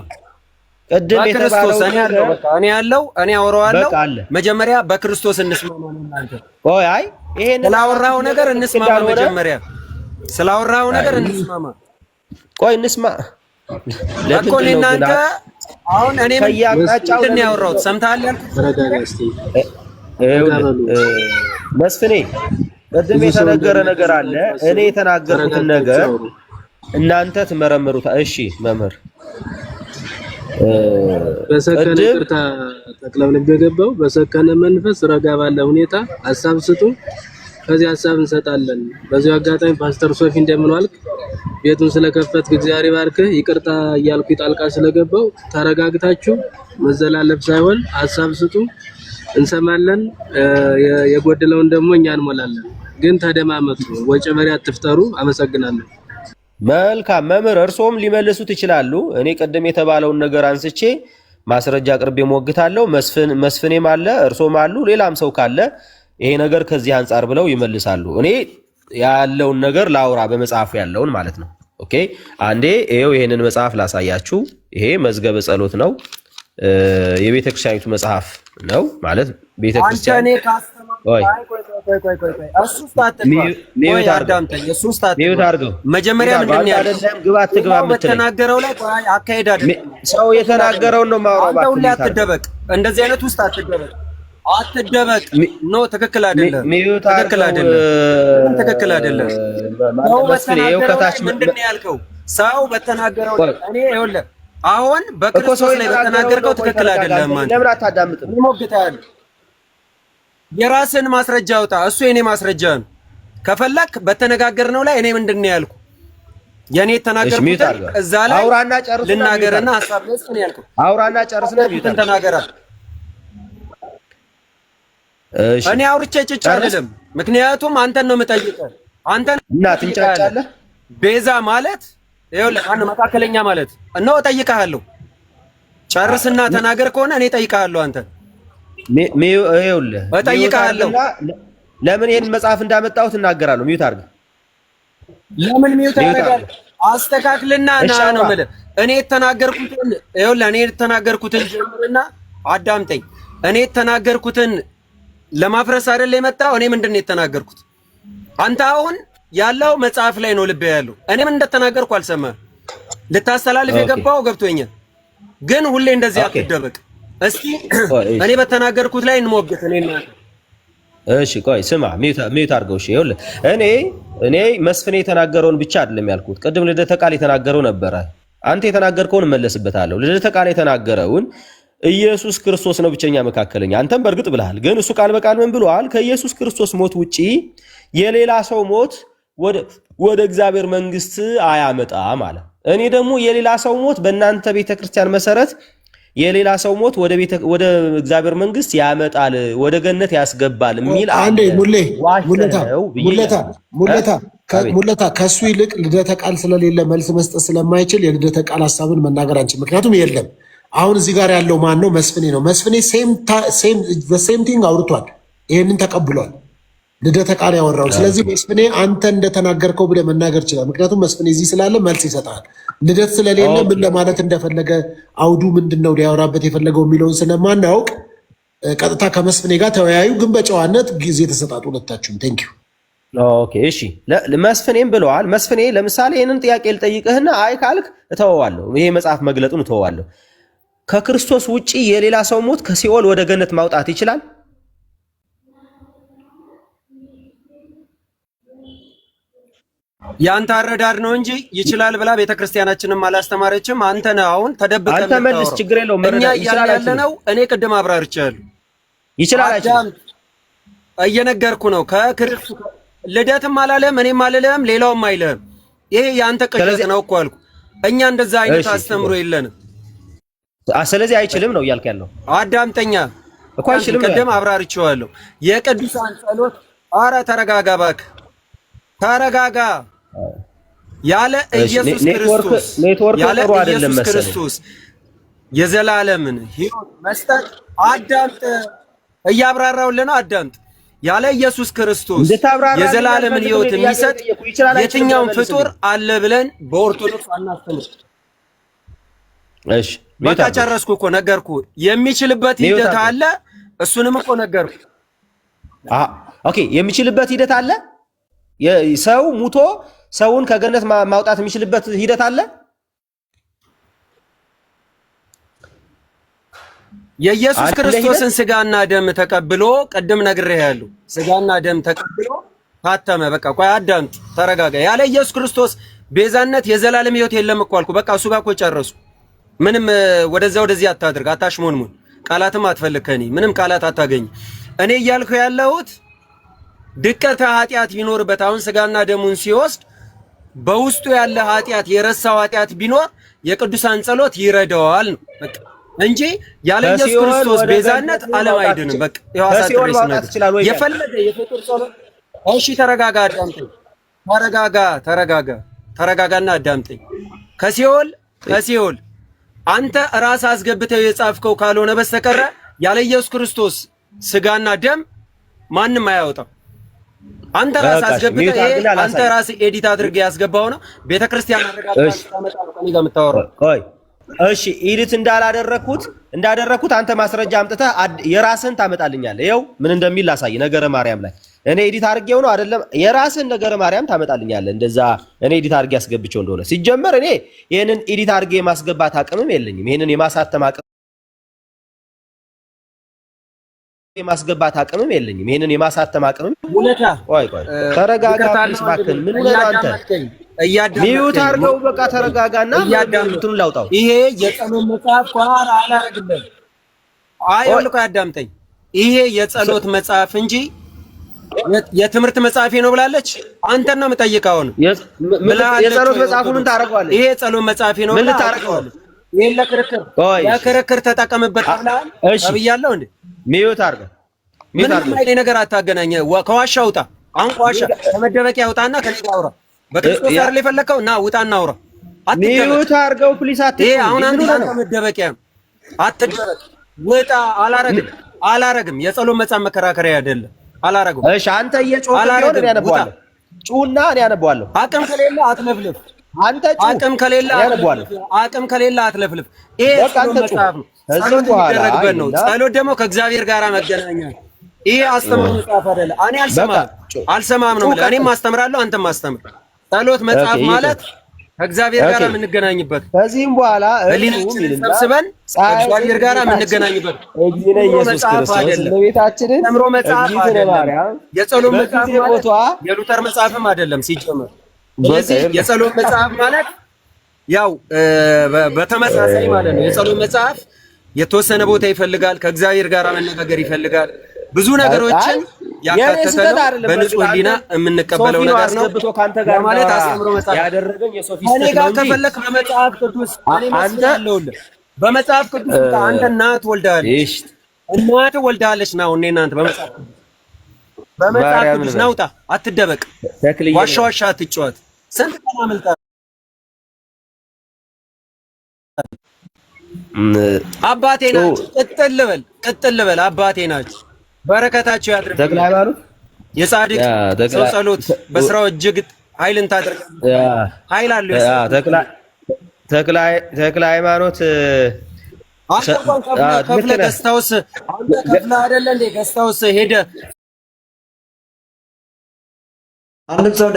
ቅድም የተባለው እኔ አወራዋለሁ መጀመሪያ በክርስቶስ እንስማማ ነው እናንተ። ቆይ አይ ይሄን ስላወራው ነገር እንስማማ መጀመሪያ ስላወራው ነገር እንስማማ። ቆይ እንስማ እኮ እናንተ አሁን እኔ ምንድን ነው ያወራሁት ሰምተሃል ያልኩት? መስፍኔ ቅድም የተነገረ ነገር አለ። እኔ የተናገርኩትን ነገር እናንተ ትመረምሩታ። እሺ መምህር በሰከነ ቅርታ ተክለብልብ የገባው በሰከነ መንፈስ ረጋ ባለ ሁኔታ ሐሳብ ስጡ፣ ከዚህ ሐሳብ እንሰጣለን። በዚህ አጋጣሚ ፓስተር ሶፊ እንደምን ዋልክ? ቤቱን ስለከፈትክ እግዚአብሔር ይባርክህ። ይቅርታ እያልኩ ጣልቃ ስለገባው ተረጋግታችሁ መዘላለፍ ሳይሆን ሐሳብ ስጡ፣ እንሰማለን። የጎደለውን ደግሞ እኛ እንሞላለን። ግን ተደማመጡ፣ ወጪ መሪ አትፍጠሩ። አመሰግናለሁ። መልካም መምህር፣ እርሶም ሊመልሱት ይችላሉ። እኔ ቅድም የተባለውን ነገር አንስቼ ማስረጃ አቅርቤ ሞግታለሁ። መስፍኔም አለ፣ እርሶም አሉ፣ ሌላም ሰው ካለ ይሄ ነገር ከዚህ አንጻር ብለው ይመልሳሉ። እኔ ያለውን ነገር ላውራ በመጽሐፉ ያለውን ማለት ነው። ኦኬ አንዴ ይሄው ይሄንን መጽሐፍ ላሳያችሁ። ይሄ መዝገበ ጸሎት ነው፣ የቤተክርስቲያኒቱ መጽሐፍ ነው ማለት ቤተክርስቲያን መጀመሪያ ምንድን ነው ያለው? በተናገረው ላይ አካሄድ አይደለም። ሰው የተናገረውን ነው ማውራው። አትደበቅ፣ እንደዚህ አይነት ውስጥ አትደበቅ። ኖ ትክክል አይደለም። ትክክል አይደለም። ምንድን ነው ያልከው? ሰው በተናገረው እኔ ይኸውልህ አሁን በክርስቶስ ላይ በተናገርከው ትክክል አይደለም። ለምን አታዳምጥም? ይሞግታል። የራስን ማስረጃ አውጣ። እሱ የኔ ማስረጃ ነው። ከፈለክ በተነጋገርነው ላይ እኔ ምንድን ነው ያልኩ? የኔ የተናገርኩት እዛ ላይ አውራና ጨርስ ልናገርና ሐሳብ ለስ ነው ያልኩ። አውራና ጨርስና ቢዩትን ተናገራ። እሺ እኔ አውርቼ ጭጭ አይደለም። ምክንያቱም አንተን ነው የምጠይቀው። አንተን እና ትንጫጫለህ። ቤዛ ማለት ይኸውልህ አንተ መካከለኛ ማለት ነው። እጠይቅሃለሁ። ጨርስና ተናገር ከሆነ እኔ እጠይቅሃለሁ። አንተ ይኸውልህ እጠይቅሃለሁ። ለምን ይሄን መጽሐፍ እንዳመጣሁት እናገራለሁ። ሚዩት አድርግ። ለምን ሚዩት አደርጋለሁ? አስተካክልና ና ነው የምልህ። እኔ የተናገርኩትን ይኸውልህ እኔ የተናገርኩትን ጀምርና አዳምጠኝ። እኔ የተናገርኩትን ለማፍረስ አይደል የመጣው? እኔ ምንድን ነው የተናገርኩት? አንተ አሁን ያለው መጽሐፍ ላይ ነው ልብ ያለው። እኔ ምን እንደተናገርኩ አልሰማህም። ልታስተላልፍ የገባው ገብቶኛል። ግን ሁሌ እንደዚህ አትደበቅ። እስኪ እኔ በተናገርኩት ላይ እንሞግት። እሺ ቆይ ስማ፣ ሚዩት አድርገው። እሺ ይኸውልህ እኔ መስፍኔ የተናገረውን ብቻ አይደለም ያልኩት። ቅድም ልደተ ቃል የተናገረው ነበረ። አንተ የተናገርከውን እመለስበታለሁ። ልደተ ቃል የተናገረውን ኢየሱስ ክርስቶስ ነው ብቸኛ መካከለኛ። አንተም በእርግጥ ብለሃል። ግን እሱ ቃል በቃል ምን ብሏል? ከኢየሱስ ክርስቶስ ሞት ውጪ የሌላ ሰው ሞት ወደ እግዚአብሔር መንግስት አያመጣም አለ። እኔ ደግሞ የሌላ ሰው ሞት በእናንተ ቤተክርስቲያን መሰረት የሌላ ሰው ሞት ወደ እግዚአብሔር መንግስት ያመጣል፣ ወደ ገነት ያስገባል የሚል አንዴ ሙለታ ከሱ ይልቅ ልደተ ቃል ስለሌለ መልስ መስጠት ስለማይችል የልደተ ቃል ሐሳብን መናገር አንችል። ምክንያቱም የለም። አሁን እዚህ ጋር ያለው ማን ነው? መስፍኔ ነው። መስፍኔ ሴም ቲንግ አውርቷል። ይሄንን ተቀብሏል። ልደተ ቃል ያወራው። ስለዚህ መስፍኔ አንተ እንደተናገርከው ብለህ መናገር ይችላል። ምክንያቱም መስፍኔ እዚህ ስላለ መልስ ይሰጣል። ልደት ስለሌለ ምን ለማለት እንደፈለገ አውዱ ምንድነው ሊያወራበት የፈለገው የሚለውን ስለማናውቅ ቀጥታ ከመስፍኔ ጋር ተወያዩ። ግን በጨዋነት ጊዜ ተሰጣጡ ሁለታችሁም። ቴንክ ዩ። ኦኬ እሺ፣ መስፍኔም ብለዋል። መስፍኔ ለምሳሌ ይህንን ጥያቄ ልጠይቅህና አይ ካልክ እተወዋለሁ። ይሄ መጽሐፍ መግለጡን እተወዋለሁ። ከክርስቶስ ውጪ የሌላ ሰው ሞት ከሲኦል ወደ ገነት ማውጣት ይችላል? ያንተ አረዳድ ነው እንጂ ይችላል ብላ ቤተክርስቲያናችንም አላስተማረችም። አንተ ነህ አሁን ተደብቀህ አንተ መልስ፣ ችግር የለውም። እኛ ያለነው እኔ ቅድም አብራርቻለሁ። ይችላል አይችልም እየነገርኩ ነው። ከክርስቶስ ልደትም አላለም፣ እኔም አልልህም፣ ሌላውም አይልህም። ይሄ ያንተ ቅዠት ነው እኮ አልኩ። እኛ እንደዛ አይነት አስተምሮ የለንም። ስለዚህ አይችልም ነው እያልክ ያለው። አዳምጠኛ እኮ አይችልም። ቅድም አብራርቼዋለሁ። የቅዱሳን ጸሎት። ኧረ ተረጋጋ እባክህ፣ ተረጋጋ። ያለ ኢየሱስ ክርስቶስ ያለ ኢየሱስ ክርስቶስ የዘላለምን ሕይወት መስጠት አዳምጥ፣ እያብራራውልህ ነው። አዳምጥ። ያለ ኢየሱስ ክርስቶስ የዘላለምን ሕይወት የሚሰጥ የትኛውን ፍጡር አለ ብለን በኦርቶዶክስ አናስተምር። እሺ በቃ ጨረስኩ እኮ ነገርኩ። የሚችልበት ሂደት አለ፣ እሱንም እኮ ነገርኩ። ኦኬ፣ የሚችልበት ሂደት አለ። ሰው ሙቶ ሰውን ከገነት ማውጣት የሚችልበት ሂደት አለ። የኢየሱስ ክርስቶስን ስጋና ደም ተቀብሎ ቅድም ነግሬሃለሁ። ስጋና ደም ተቀብሎ ታተመ። በቃ ቆይ አዳምጥ፣ ተረጋጋ። ያለ ኢየሱስ ክርስቶስ ቤዛነት የዘላለም ሕይወት የለም እኮ አልኩ። በቃ እሱ ጋር እኮ ጨረስኩ። ምንም ወደዚህ አታድርግ፣ አታሽሞንሙን፣ ቃላትም አትፈልግ ከኔ ምንም ቃላት አታገኝ። እኔ እያልኩ ያለሁት ድቀተ ኃጢአት ቢኖርበት አሁን ስጋና ደሙን ሲወስድ በውስጡ ያለ ኃጢአት የረሳው ኃጢአት ቢኖር የቅዱሳን ጸሎት ይረዳዋል ነው በቃ እንጂ ያለ ኢየሱስ ክርስቶስ ቤዛነት ዓለም አይድንም። በቃ የሐዋሳ ትሬስ ነው የፈለገ የፍጡር ጸሎት። እሺ ተረጋጋ፣ አዳምጠኝ። ተረጋጋና አዳምጠኝ። ከሲኦል አንተ ራስ አስገብተው የጻፍከው ካልሆነ በስተቀር ያለ ኢየሱስ ክርስቶስ ስጋና ደም ማንም አያወጣም። አንተ ራስ አስገብተህ አንተ ራስ ኤዲት አድርገህ ያስገባው ነው። ቤተክርስቲያን አረጋግጣ ታመጣ ነው ከኔ ጋር የምታወራው። እሺ ኤዲት እንዳደረኩት አንተ ማስረጃ አምጥተህ የራስን ታመጣልኛለህ። ይኸው ምን እንደሚል ላሳይ። ነገረ ማርያም ላይ እኔ ኤዲት አድርጌው ነው አይደለም፣ የራስን ነገረ ማርያም ታመጣልኛለህ። እንደዛ እኔ ኤዲት አድርጌ ያስገብቸው እንደሆነ ሲጀመር እኔ ይሄንን ኤዲት አድርጌ የማስገባት አቅምም የለኝም። ይሄንን የማሳተም አቅም ይሄንን የማሳተም አቅምም ቆይ ተረጋጋ። ፕሊስ ምን ነው አንተ ሚዩት አድርገው። በቃ ተረጋጋና እንትኑን ላውጣው። ይሄ የጸሎት መጽሐፍ ቋራ አላረግልህ። አይወልቆ ያዳምጠኝ። ይሄ የጸሎት መጽሐፍ እንጂ የትምህርት መጽሐፍ ነው ብላለች። አንተን ነው የምጠይቀው ነው የጸሎት መጽሐፉ ምን ታረጋዋለህ? ይሄ የጸሎት መጽሐፍ ነው ምን ታረጋዋለህ? ይሄን ለክርክር ተጠቀምበት ብለሃል ብያለሁ እንዴ? ሚዩት አድርገው። ምንም አይነት ነገር አታገናኘ። ከዋሻ ውጣ። አሁን ከዋሻ ከመደበቂያ ውጣና ከዚህ ጋር አውራ። በክርስቶስ አይደል የፈለከው? ና ውጣና አውራ። ሚዩት አድርገው ፕሊስ። ይሄ አሁን አንተ ከመደበቂያ አትደበቅ። ውጣ። አላረግም። የጸሎት መጽሐፍ መከራከሪያ አይደለም። አላረግም። እሺ አንተ እየጮህ ቢሆን እኔ አነባዋለሁ። ጩና እኔ አነባዋለሁ። አቅም ከሌለ አትለፍልፍ። አንተ ጩህ። አቅም ከሌለ አትለፍልፍ። ይሄ ጸሎት መጽሐፍ ነው። ጸሎት ይደረግበት ነው። ጸሎት ደግሞ ከእግዚአብሔር ጋር መገናኛ። ይሄ አስተምሮ መጽሐፍ አይደለም። እኔ አልሰማም ነው ማለት። እኔም አስተምራለሁ፣ አንተም አስተምር። ጸሎት መጽሐፍ ማለት ከእግዚአብሔር ጋር የምንገናኝበት፣ ከዚህም በኋላ ህሊናችንን ሰብስበን ከእግዚአብሔር ጋር የምንገናኝበት ኢየሱስ ክርስቶስ ለቤታችንን ተምሮ መጽሐፍ አይደለም። የጸሎት መጽሐፍ ማለት የሉተር መጽሐፍም አይደለም ሲጀመር። ስለዚህ የጸሎት መጽሐፍ ማለት ያው በተመሳሳይ ማለት ነው። የጸሎት መጽሐፍ የተወሰነ ቦታ ይፈልጋል፣ ከእግዚአብሔር ጋር መነጋገር ይፈልጋል። ብዙ ነገሮችን ያካተተ ነው። በንጹህ ህሊና የምንቀበለው ነገር ነው ማለት አስተምሮ መጽሐፍ ያደረገኝ የሶፊስት ነው። እኔ ጋር ከፈለክ በመጽሐፍ ቅዱስ አንተ በመጽሐፍ ቅዱስ አንተ እናት ወልዳለች፣ እናት ወልዳለች ነው። እኔ እናንተ በመጽሐፍ ቅዱስ ናውጣ። አትደበቅ፣ ዋሻ አትጫወት። ስንት ቀን አመልጣ አባቴ ናቸው። ቅጥል በል አባቴ ናቸው። በረከታቸው ያድርግ። ተክለ ሃይማኖት የጻድቅ ሰው ጸሎት በስራው እጅግ ኃይልን ታደርጋለች። ኃይል አለው። ተክለ ሃይማኖት ከፍለህ ገስታውስ አንተ ከፍለህ አይደለ እንዴ? ገስታውስ ሄደ አንድም ሰው